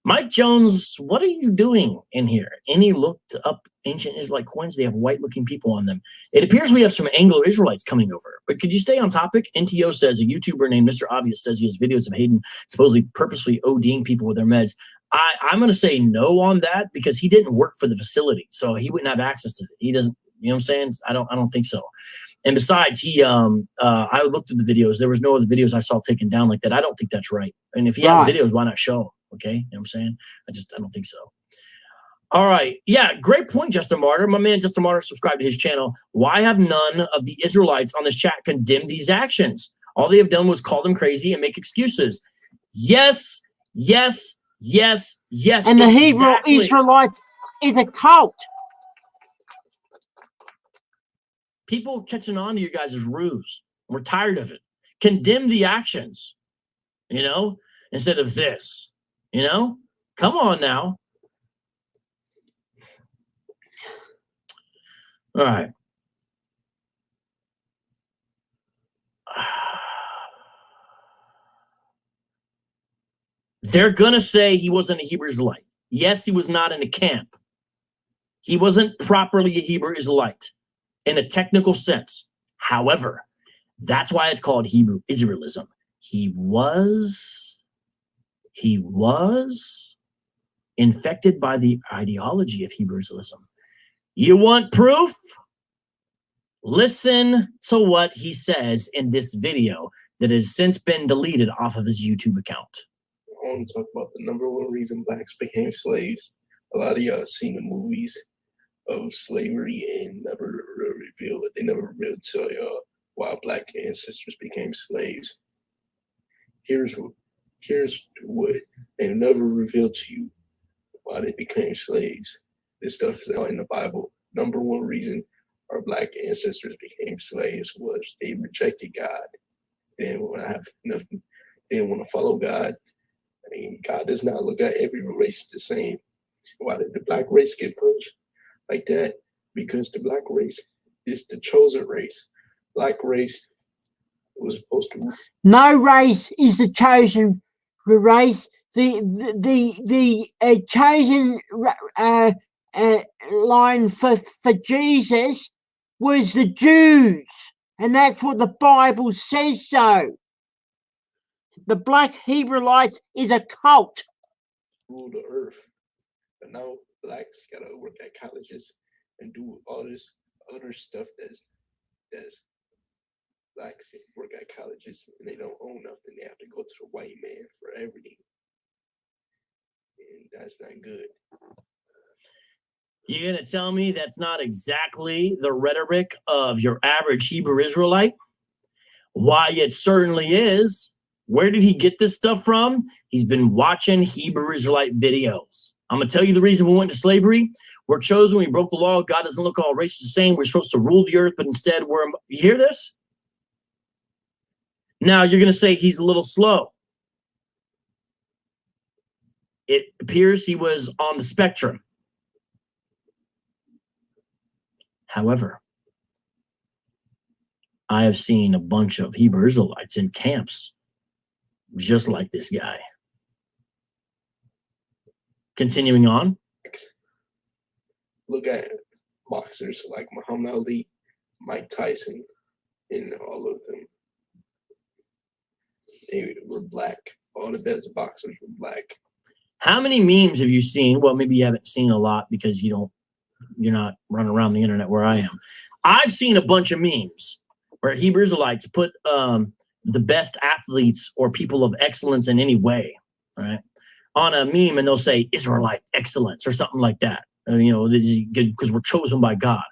Speaker 4: Mike Jones, what are you doing in here? And he looked up ancient Israelite coins. They have white-looking people on them. It appears we have some Anglo-Israelites coming over. But could you stay on topic? NTO says a YouTuber named Mr. Obvious says he has videos of Hayden supposedly purposely ODing people with their meds. I'm going to say no on that because he didn't work for the facility, so he wouldn't have access to it. He doesn't. You know what I'm saying? I don't think so. And besides, I looked at the videos. There was no other videos I saw taken down like that. I don't think that's right. And if he has videos, why not show them? Okay, you know what I'm saying? I don't think so. All right. Yeah, great point, Justin Martyr. My man Justin Martyr subscribed to his channel. Why have none of the Israelites on this chat condemned these actions? All they have done was call them crazy and make excuses. Yes, yes, yes, yes.
Speaker 1: And the Hebrew Israelites is a cult.
Speaker 4: People catching on to you guys' ruse. We're tired of it. Condemn the actions, you know, instead of this, you know? Come on now. All right. They're going to say he wasn't a Hebrew Israelite. Yes, he was not in a camp. He wasn't properly a Hebrew Israelite in a technical sense. However, that's why it's called Hebrew Israelism. He was infected by the ideology of Hebrew Israelism. You want proof? Listen to what he says in this video that has since been deleted off of his YouTube account.
Speaker 13: I want to talk about the number one reason blacks became slaves. A lot of y'all have seen the movies of slavery and never revealed it. They never revealed to y'all why black ancestors became slaves. Here's what they never revealed to you why they became slaves. This stuff is out in the Bible. Number one reason our black ancestors became slaves was they rejected God. They didn't want to have nothing. They didn't want to follow God. I mean, God does not look at every race the same. Why did the black race get punched like that? Because the black race is the chosen race. Black race was supposed to.
Speaker 1: No race is the chosen race. The chosen line for Jesus was the Jews, and that's what the Bible says. So the Black Hebrewites is a cult.
Speaker 13: Rule the earth, but now blacks gotta work at colleges and do all this other stuff that's blacks work at colleges and they don't own nothing. They have to go to the white man for everything, and that's not good.
Speaker 4: You're going to tell me that's not exactly the rhetoric of your average Hebrew Israelite? Why, it certainly is. Where did he get this stuff from? He's been watching Hebrew Israelite videos. I'm going to tell you the reason we went to slavery. We're chosen. We broke the law. God doesn't look all races the same. We're supposed to rule the earth, but instead we're... You hear this? Now you're going to say he's a little slow. It appears he was on the spectrum. However, I have seen a bunch of Hebrew Israelites in camps just like this guy. Continuing on.
Speaker 13: Look at boxers like Muhammad Ali, Mike Tyson, and all of them. They were black. All the best boxers were black.
Speaker 4: How many memes have you seen? Well, maybe you haven't seen a lot because you're not running around the internet where I am. I've seen a bunch of memes where Hebrew Israelites put the best athletes or people of excellence in any way, right, on a meme, and they'll say Israelite excellence or something like that. Because we're chosen by God.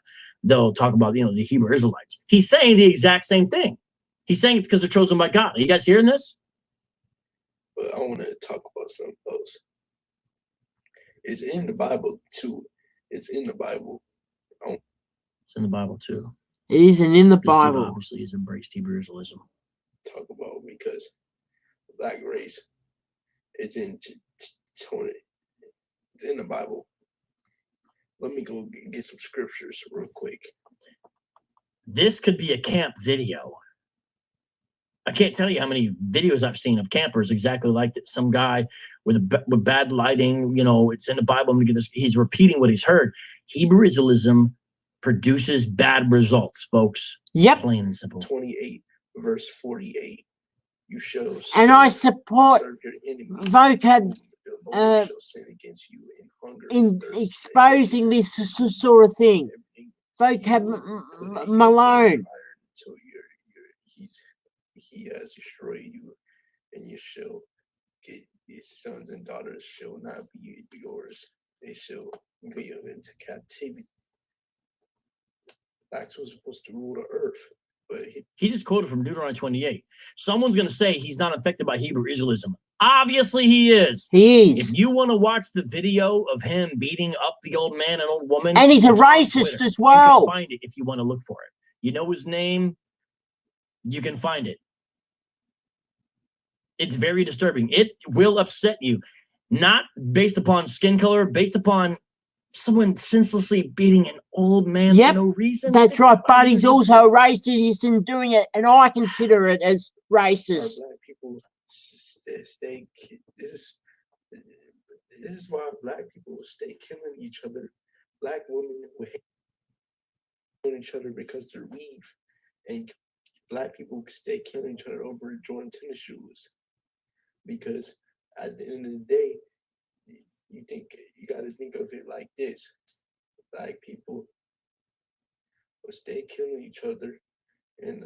Speaker 4: They'll talk about the Hebrew Israelites. He's saying the exact same thing. He's saying it's because they're chosen by God. Are you guys hearing this?
Speaker 13: But I want to talk about something else. It's in the Bible too. It's in the Bible.
Speaker 4: It's in the Bible too.
Speaker 1: It isn't in the Bible.
Speaker 4: Obviously, has embraced Hebrew Israelism.
Speaker 13: Talk about because the black race. It's in the Bible. Let me go get some scriptures real quick.
Speaker 4: This could be a camp video. I can't tell you how many videos I've seen of campers exactly like that. Some guy with bad lighting, it's in the Bible. I'm gonna get this. He's repeating what he's heard. Hebrew Israelism produces bad results, folks.
Speaker 1: Yep.
Speaker 4: Plain and simple.
Speaker 13: 28 verse 48. You shall
Speaker 1: and I support vocab in exposing this sort of thing. Vocab Malone.
Speaker 13: He has destroyed you, and you shall get his sons and daughters shall not be yours. They shall go into captivity. Blacks was supposed to rule the earth, but
Speaker 4: he just quoted from Deuteronomy 28. Someone's going to say he's not affected by Hebrew Israelism. Obviously, he is.
Speaker 1: He is.
Speaker 4: If you want to watch the video of him beating up the old man and old woman,
Speaker 1: and he's a racist as well.
Speaker 4: You can find it if you want to look for it. You know his name. You can find it. It's very disturbing. It will upset you, not based upon skin color, based upon someone senselessly beating an old man for no reason.
Speaker 1: That's right, but he's also racist in doing it, and I consider it as racist.
Speaker 13: Black people stay. This is This is why black people will stay killing each other. Black women will hate each other because they're weave, and black people stay killing each other over Jordan tennis shoes. Because at the end of the day, you got to think of it like this: black people will stay killing each other, and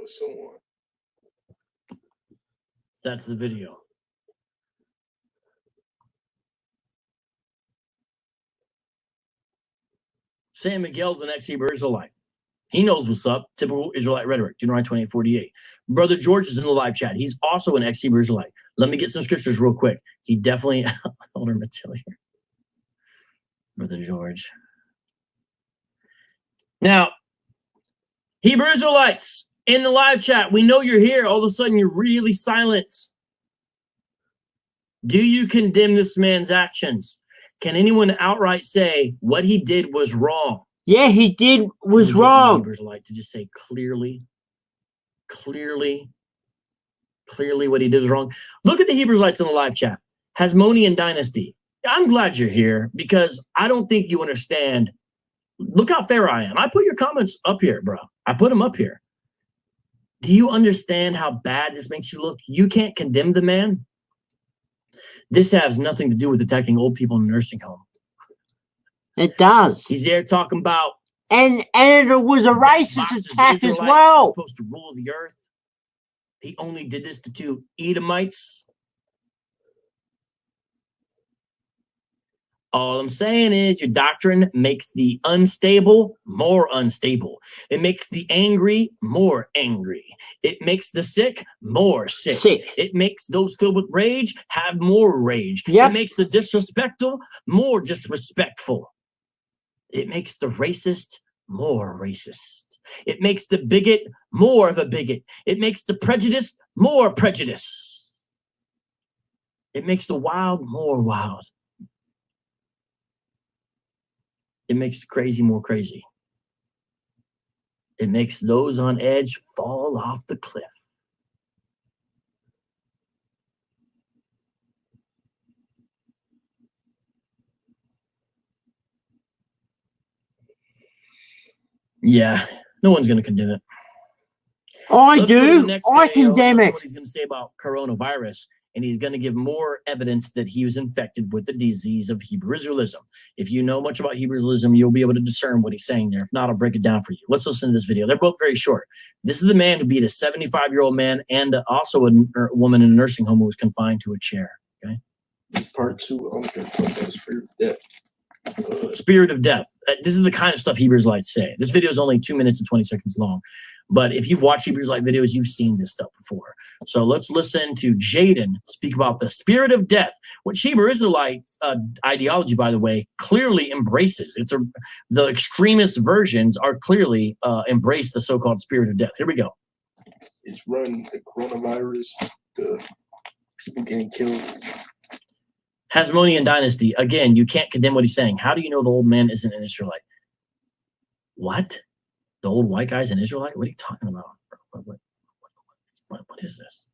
Speaker 13: so on.
Speaker 4: That's the video. Sam Miguel's an ex-Hebrew Israelite. He knows what's up. Typical Israelite rhetoric. Deuteronomy 28:48. Brother George is in the live chat. He's also an ex-Hebrew Israelite. Let me get some scriptures real quick. He definitely Elder Matilda here. Brother George. Now, Hebrew Israelites in the live chat, we know you're here. All of a sudden, you're really silent. Do you condemn this man's actions? Can anyone outright say what he did was wrong?
Speaker 1: Yeah, he did was wrong.
Speaker 4: Hebrews like to just say clearly what he did was wrong. Look at the Hebrewites in the live chat. Hasmonean dynasty. I'm glad you're here because I don't think you understand. Look how fair I am. I put your comments up here, bro. I put them up here. Do you understand how bad this makes you look? You can't condemn the man. This has nothing to do with attacking old people in a nursing home.
Speaker 1: It does.
Speaker 4: He's there talking about,
Speaker 1: and it was a racist attack as well.
Speaker 4: Supposed to rule the earth. He only did this to 2 Edomites. All I'm saying is your doctrine makes the unstable more unstable. It makes the angry more angry. It makes the sick more sick. It makes those filled with rage have more rage. It makes the disrespectful more disrespectful. It makes the racist more racist. It makes the bigot more of a bigot. It makes the prejudiced more prejudice. It makes the wild more wild. It makes the crazy more crazy. It makes those on edge fall off the cliff. Yeah, no one's going to condemn it.
Speaker 1: I do. I condemn it.
Speaker 4: What he's going to say about coronavirus, and he's going to give more evidence that he was infected with the disease of Hebrewism. If you know much about Hebrewism, you'll be able to discern what he's saying there. If not, I'll break it down for you. Let's listen to this video. They're both very short. This is the man who beat a 75-year-old man and also a woman in a nursing home who was confined to a chair. Okay.
Speaker 13: Part 2, I'm going to talk about spirit of death.
Speaker 4: Spirit of death. This is the kind of stuff Hebrews like say. This video is only 2 minutes and 20 seconds long. But if you've watched Hebrews like videos, you've seen this stuff before. So let's listen to Jaden speak about the spirit of death, which Hebrew Israelite ideology, by the way, clearly embraces. The extremist versions are clearly embrace the so-called spirit of death. Here we go.
Speaker 13: It's run the coronavirus, the people getting killed.
Speaker 4: Hasmonean dynasty. Again, you can't condemn what he's saying. How do you know the old man isn't an Israelite? What? The old white guy's an Israelite? What are you talking about? What is this?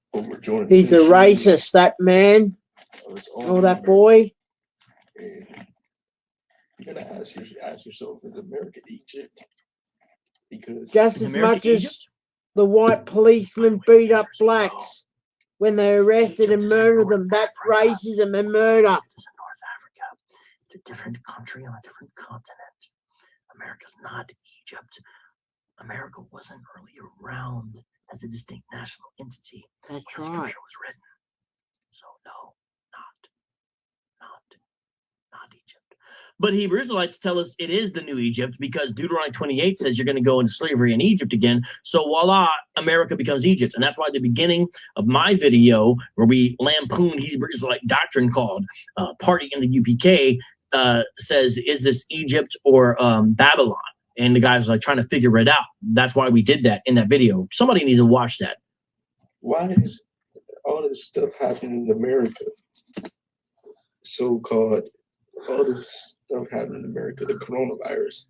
Speaker 1: He's a racist, that man. Oh, that boy.
Speaker 13: You gotta ask yourself, is America Egypt? Because
Speaker 1: just as much as the white policemen beat up blacks when they arrested and murdered them, that's racism and murder.
Speaker 4: This is North Africa. It's a different country on a different continent. America's not Egypt. America wasn't really around as a distinct national entity
Speaker 1: when
Speaker 4: the scripture was written. So no, not Egypt. But Hebrew Israelites tell us it is the new Egypt because Deuteronomy 28 says you're going to go into slavery in Egypt again. So voila, America becomes Egypt. And that's why the beginning of my video where we lampoon Hebrew Israelite doctrine called Party in the UPK says, is this Egypt or Babylon? And the guy was like trying to figure it out. That's why we did that in that video. Somebody needs to watch that.
Speaker 13: Why is all this stuff happening in America? So-called, all this stuff happening in America, the coronavirus.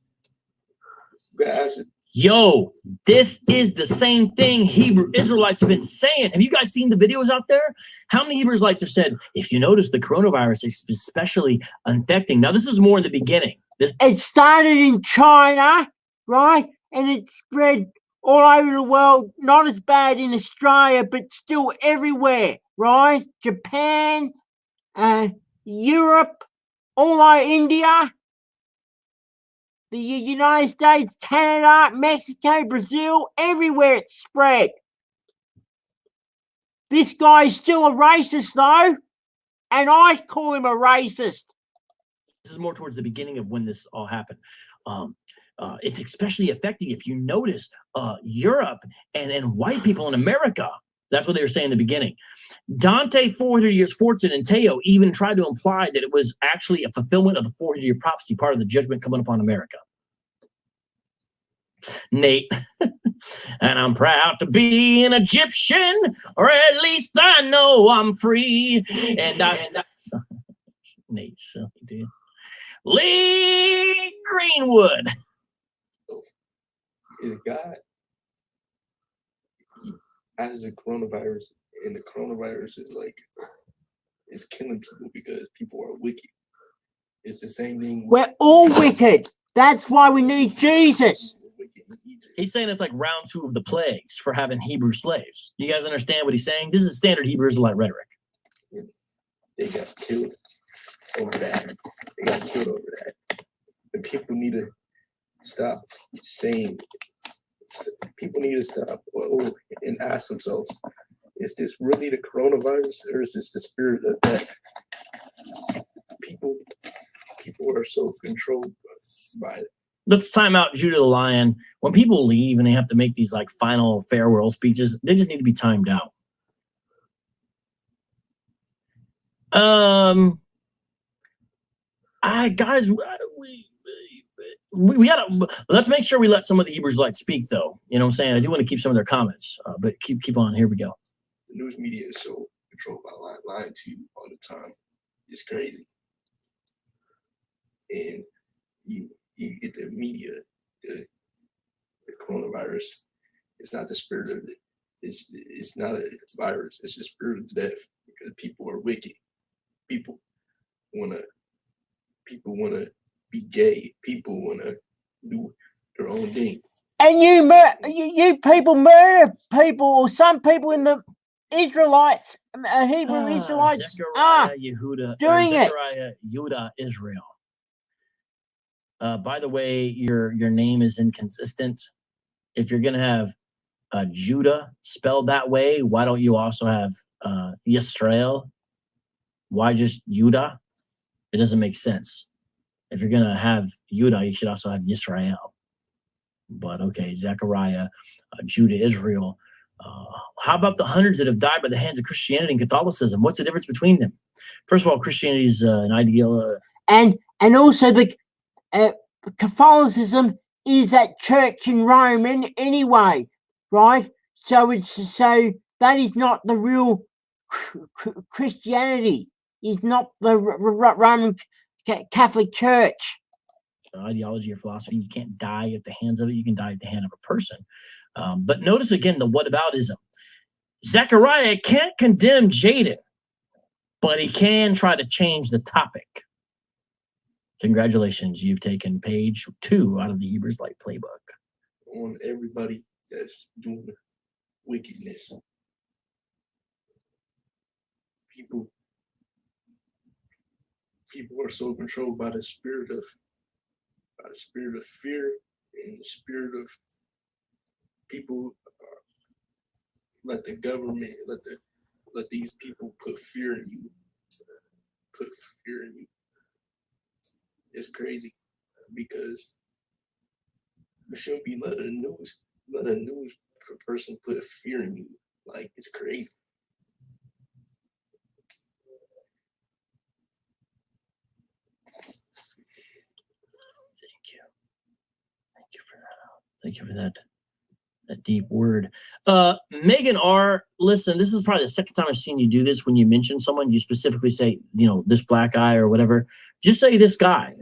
Speaker 13: You gotta ask
Speaker 4: Yo, this is the same thing Hebrew Israelites have been saying. Have you guys seen the videos out there? How many Hebrew Israelites have said, if you notice the coronavirus is especially infecting? Now, this is more in the beginning.
Speaker 1: It started in China, right? And it spread all over the world. Not as bad in Australia, but still everywhere, right? Japan, Europe, all over India, the United States, Canada, Mexico, Brazil, everywhere it's spread. This guy is still a racist, though, and I call him a racist.
Speaker 4: This is more towards the beginning of when this all happened. It's especially affecting, if you notice, Europe and white people in America. That's what they were saying in the beginning. Dante, 400 years fortune, and Teo even tried to imply that it was actually a fulfillment of the 400-year prophecy, part of the judgment coming upon America. Nate, and I'm proud to be an Egyptian, or at least I know I'm free. And Nate, silly dude. Lee Greenwood.
Speaker 19: Is God as the coronavirus, and the coronavirus is like, it's killing people because people are wicked. It's the same thing.
Speaker 1: We're all wicked. That's why we need Jesus.
Speaker 4: He's saying it's like round 2 of the plagues for having Hebrew slaves. You guys understand what he's saying? This is standard Hebrew Israelite rhetoric.
Speaker 19: They got killed over that. They got killed over that. And people need to stop saying, people need to stop and ask themselves, is this really the coronavirus, or is this the spirit of death? People are so controlled by it.
Speaker 4: Let's time out Judah the Lion. When people leave and they have to make these like final farewell speeches, they just need to be timed out. Guys, we gotta, let's make sure we let some of the Hebrews like speak, though. You know what I'm saying? I do want to keep some of their comments, but keep on. Here we go.
Speaker 19: The news media is so controlled by lying to you all the time. It's crazy. And you get the media, the coronavirus. It's not the spirit of it. It's not a virus. It's the spirit of death, because people are wicked. People wanna be gay. People wanna do their own thing.
Speaker 1: And you people murder people, or some people in the Israelites, Hebrew Israelites,
Speaker 4: Zechariah, Yehuda,
Speaker 1: doing it.
Speaker 4: Zechariah, Yehuda, Israel. By the way, your name is inconsistent. If you're gonna have Judah spelled that way, why don't you also have Yisrael? Why just Judah? It doesn't make sense. If you're gonna have Judah, you should also have Yisrael. But okay, Zechariah, Judah, Israel. How about the hundreds that have died by the hands of Christianity and Catholicism? What's the difference between them? First of all, Christianity is an ideal,
Speaker 1: and also the Catholicism is that church in Rome anyway, right? So that is not the real Christianity. Is not the Roman Catholic Church.
Speaker 4: Ideology or philosophy. You can't die at the hands of it. You can die at the hand of a person. But notice again the whataboutism. Zechariah can't condemn Jaden, but he can try to change the topic. Congratulations, you've taken page 2 out of the Hebrews Light playbook.
Speaker 19: On everybody that's doing wickedness. People are so controlled by the spirit of fear, and the spirit of people let the government, let these people put fear in you. It's crazy, because you shouldn't be let a news person put fear in you. Like, it's crazy.
Speaker 4: Thank you for that deep word. Megan R, listen, this is probably the second time I've seen you do this. When you mention someone, you specifically say, this black guy or whatever. Just say this guy.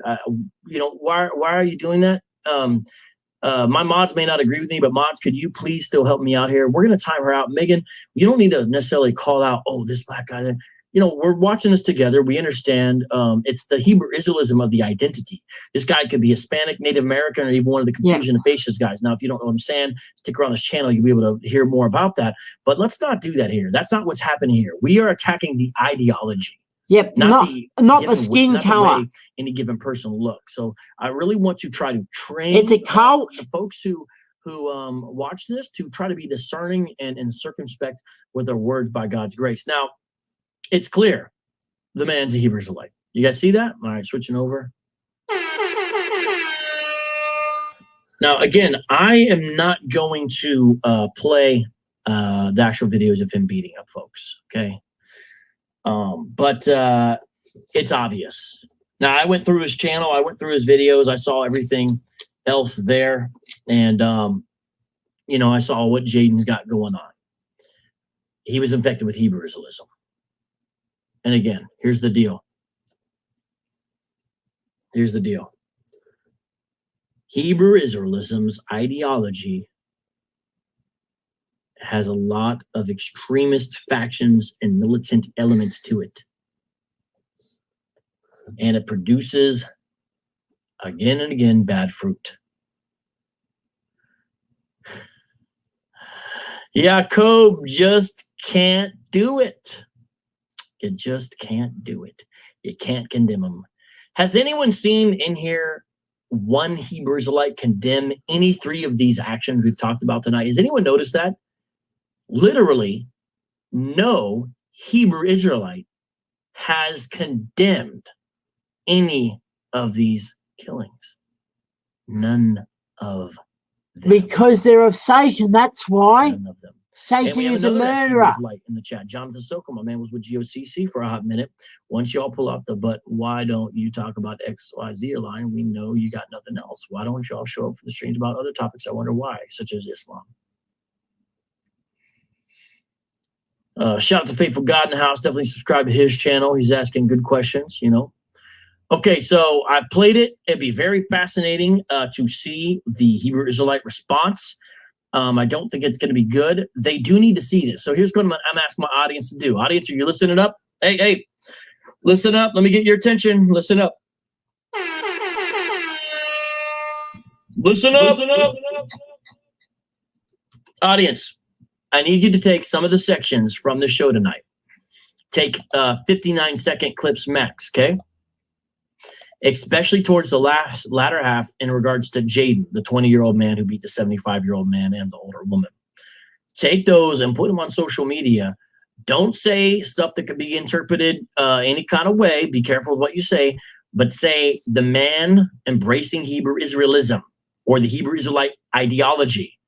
Speaker 4: Why are you doing that? My mods may not agree with me, but mods, could you please still help me out here? We're going to time her out. Megan, you don't need to necessarily call out, oh, this black guy there. You know, we're watching this together. We understand it's the Hebrew Israelism of the identity. This guy could be Hispanic, Native American, or even one of the confusion and facias guys. Now, if you don't know what I'm saying, stick around this channel. You'll be able to hear more about that. But let's not do that here. That's not what's happening here. We are attacking the ideology.
Speaker 1: Yep, not the skin color.
Speaker 4: Any given person will look. So I really want to try to train
Speaker 1: it's a cult.
Speaker 4: The folks who watch this to try to be discerning and circumspect with their words by God's grace. Now, it's clear the man's a Hebrew Israelite. You guys see that? All right, switching over. Now, again, I am not going to play the actual videos of him beating up folks, okay? But it's obvious. Now, I went through his channel. I went through his videos. I saw everything else there. And, you know, I saw what Jaden's got going on. He was infected with Hebrew Israelism. And again, here's the deal. Here's the deal. Hebrew Israelism's ideology has a lot of extremist factions and militant elements to it. And it produces, again and again, bad fruit. Jacob just can't do it. You just can't do it. You can't condemn him. Has anyone seen in here one Hebrew Israelite condemn any three of these actions we've talked about tonight? Has anyone noticed that? Literally, no Hebrew Israelite has condemned any of these killings. None of them.
Speaker 1: Because they're of Satan, that's why.
Speaker 4: None of them.
Speaker 1: Satan is a murderer.
Speaker 4: Light in the chat. Jonathan Sokol, my man, was with GOCC for a hot minute. Once y'all pull out the but why don't you talk about XYZ line? We know you got nothing else. Why don't y'all show up for the streams about other topics? I wonder why, such as Islam. Shout out to Faithful God in the house. Definitely subscribe to his channel. He's asking good questions, you know. Okay, so I played it. It'd be very fascinating to see the Hebrew Israelite response. I don't think it's going to be good. They do need to see this. So here's what I'm asking my audience to do. Audience, are you listening up? Hey, listen up. Let me get your attention. Listen up. Listen up. Listen up. Audience, I need you to take some of the sections from the show tonight. Take 59-second clips max, okay? Especially towards the latter half in regards to Jaden, the 20-year-old man who beat the 75-year-old man and the older woman. Take those and put them on social media. Don't say stuff that could be interpreted any kind of way. Be careful with what you say. But say the man embracing Hebrew Israelism or the Hebrew Israelite ideology.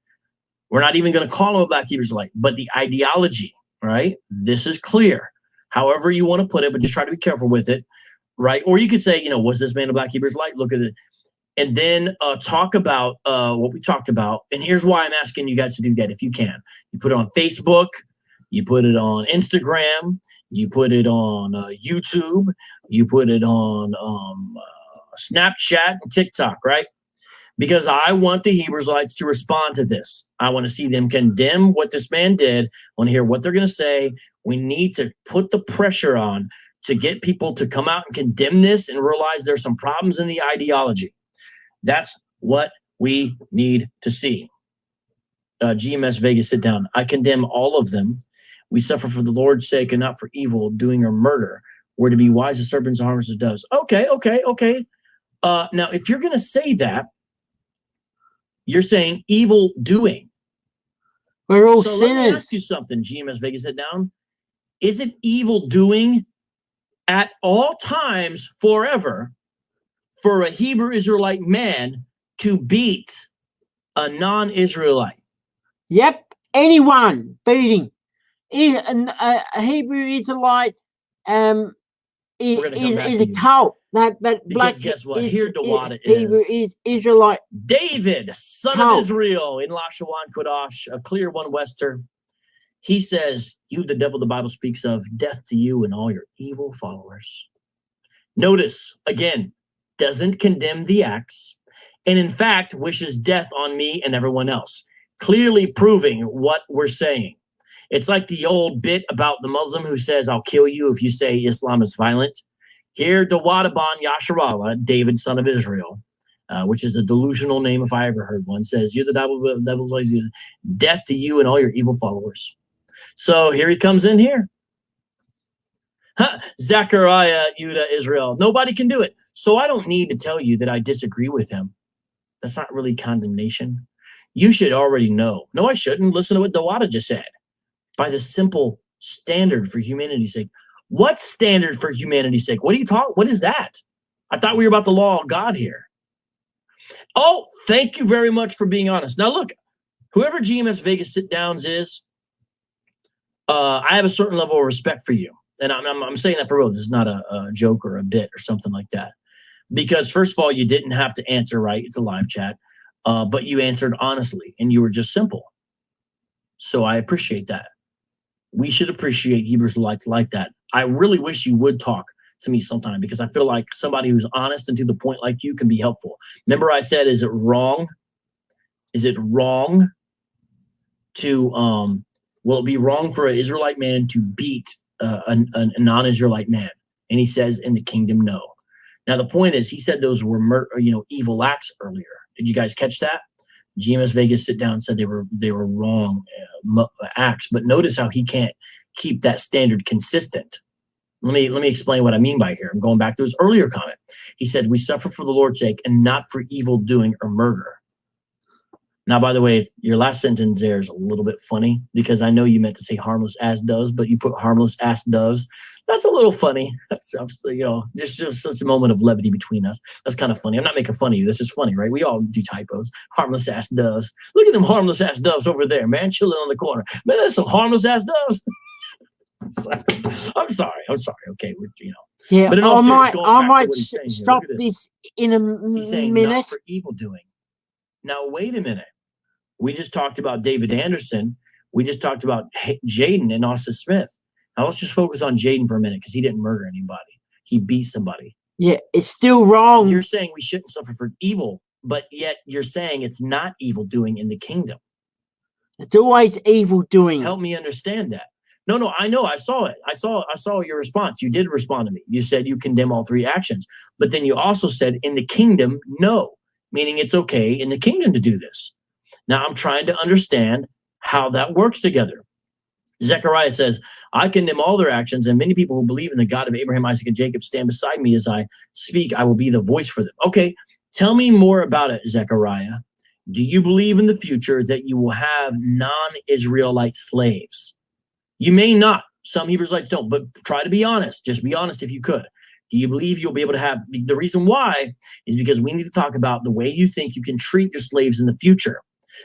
Speaker 4: We're not even going to call him a black Hebrew Israelite, but the ideology, right? This is clear. However you want to put it, but just try to be careful with it. Right. Or you could say, you know, was this man a black Hebrew Israelite? Look at it. And then talk about what we talked about. And here's why I'm asking you guys to do that if you can. You put it on Facebook. You put it on Instagram. You put it on YouTube. You put it on Snapchat and TikTok, right? Because I want the Hebrew Israelites to respond to this. I want to see them condemn what this man did. I want to hear what they're going to say. We need to put the pressure on to get people to come out and condemn this and realize there's some problems in the ideology. That's what we need to see. GMS Vegas, sit down. I condemn all of them. We suffer for the Lord's sake and not for evil, doing or murder. We're to be wise as serpents and harmless as doves. Okay. Now, if you're going to say that, you're saying evil doing.
Speaker 1: We're all
Speaker 4: so
Speaker 1: sinners.
Speaker 4: Let me ask you something, GMS Vegas, sit down. Is it evil doing at all times forever for a Hebrew Israelite man to beat a non-Israelite?
Speaker 1: Yep, anyone beating. A Hebrew Israelite is a cult. That
Speaker 4: because guess what? Here Dawada
Speaker 1: is Israelite.
Speaker 4: David, son of Israel, in Lashawan Kodash, a clear one Wester. He says, you, the devil, the Bible speaks of, death to you and all your evil followers. Notice, again, doesn't condemn the acts. and in fact wishes death on me and everyone else, clearly proving what we're saying. It's like the old bit about the Muslim who says, I'll kill you if you say Islam is violent. Here, Dawadaban Yasharallah, David, son of Israel, which is the delusional name if I ever heard one, says, you're the devil's voice, death to you and all your evil followers. So here he comes in here. Zechariah, Judah, Israel. Nobody can do it. So I don't need to tell you that I disagree with him. That's not really condemnation. You should already know. No, I shouldn't. Listen to what Dawada just said. By the simple standard for humanity's sake. What standard for humanity's sake? What are you talking? What is that? I thought we were about the law of God here. Oh, thank you very much for being honest. Now look, whoever GMS Vegas sit downs is, I have a certain level of respect for you. And I'm saying that for real. This is not a joke or a bit or something like that. Because first of all, you didn't have to answer right. It's a live chat. But you answered honestly and you were just simple. So I appreciate that. We should appreciate Hebrews like that. I really wish you would talk to me sometime because I feel like somebody who's honest and to the point like you can be helpful. Remember I said, is it wrong? Is it wrong to, will it be wrong for an Israelite man to beat a non-Israelite man? And he says, in the kingdom, no. Now, the point is, he said those were, evil acts earlier. Did you guys catch that? GMS Vegas sit down and said they were wrong acts. But notice how he can't keep that standard consistent. Let me explain what I mean by here. I'm going back to his earlier comment. He said, we suffer for the Lord's sake and not for evil doing or murder. Now, by the way, your last sentence there is a little bit funny because I know you meant to say harmless as doves, but you put harmless as doves. That's a little funny. That's, just a moment of levity between us. That's kind of funny. I'm not making fun of you. This is funny, right? We all do typos. Harmless ass doves. Look at them harmless ass doves over there, man, chilling on the corner. Man, there's some harmless ass doves. I'm sorry. Okay,
Speaker 1: Yeah,
Speaker 4: but
Speaker 1: I might stop this in a
Speaker 4: He's saying
Speaker 1: minute.
Speaker 4: Not for evil doing. Now, wait a minute. We just talked about David Anderson. We just talked about Jaden and Austin Smith. Now, let's just focus on Jaden for a minute because he didn't murder anybody. He beat somebody.
Speaker 1: Yeah, it's still wrong.
Speaker 4: You're saying we shouldn't suffer for evil, but yet you're saying it's not evil doing in the kingdom.
Speaker 1: It's always evil doing.
Speaker 4: Help me understand that. No, I know. I saw it. I saw your response. You did respond to me. You said you condemn all three actions, but then you also said in the kingdom, no, meaning it's okay in the kingdom to do this. Now I'm trying to understand how that works together. Zechariah says, I condemn all their actions, and many people who believe in the God of Abraham, Isaac, and Jacob stand beside me as I speak. I will be the voice for them. Okay, tell me more about it, Zechariah. Do you believe in the future that you will have non-Israelite slaves? You may not. Some Hebrewites don't, but try to be honest. Just be honest if you could. Do you believe you'll be able to have? The reason why is because we need to talk about the way you think you can treat your slaves in the future.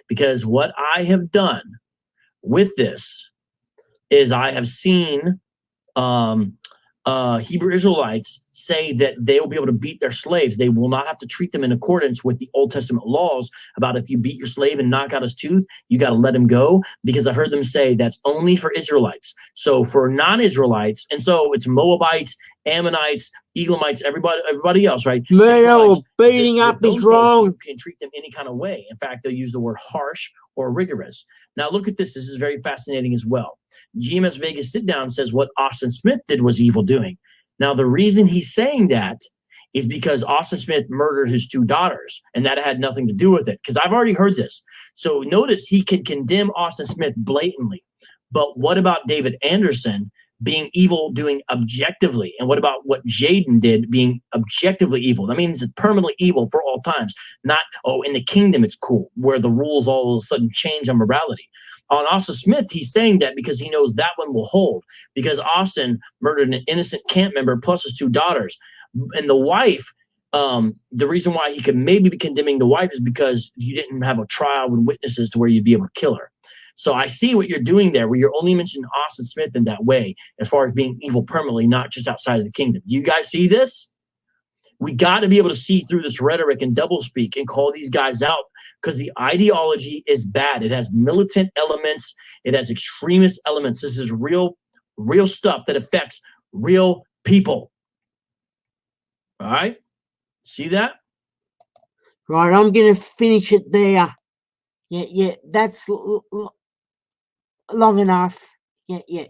Speaker 4: Because what I have done with this is I have seen Hebrew Israelites say that they will be able to beat their slaves. They will not have to treat them in accordance with the Old Testament laws about if you beat your slave and knock out his tooth, you got to let him go, because I've heard them say that's only for Israelites. So for non-Israelites, and so it's Moabites, Ammonites, Elamites, everybody else, right?
Speaker 1: Murder, beating up is wrong.
Speaker 4: You can treat them any kind of way. In fact, they'll use the word harsh or rigorous. Now look at this. This is very fascinating as well. GMS Vegas sit down says what Austin Smith did was evil doing. Now the reason he's saying that is because Austin Smith murdered his two daughters, and that had nothing to do with it. Because I've already heard this. So notice he can condemn Austin Smith blatantly. But what about David Anderson being evil doing objectively? And what about what Jaden did being objectively evil? That means it's permanently evil for all times. Not, oh, in the kingdom it's cool, where the rules all of a sudden change on morality. On Austin Smith, he's saying that because he knows that one will hold. Because Austin murdered an innocent camp member plus his two daughters. And the wife, the reason why he could maybe be condemning the wife is because you didn't have a trial with witnesses to where you'd be able to kill her. So I see what you're doing there, where you're only mentioning Austin Smith in that way, as far as being evil permanently, not just outside of the kingdom. Do you guys see this? We got to be able to see through this rhetoric and doublespeak and call these guys out, because the ideology is bad. It has militant elements. It has extremist elements. This is real stuff that affects real people. All right? See that?
Speaker 1: Right, I'm gonna finish it there. Yeah, that's long enough. Yeah.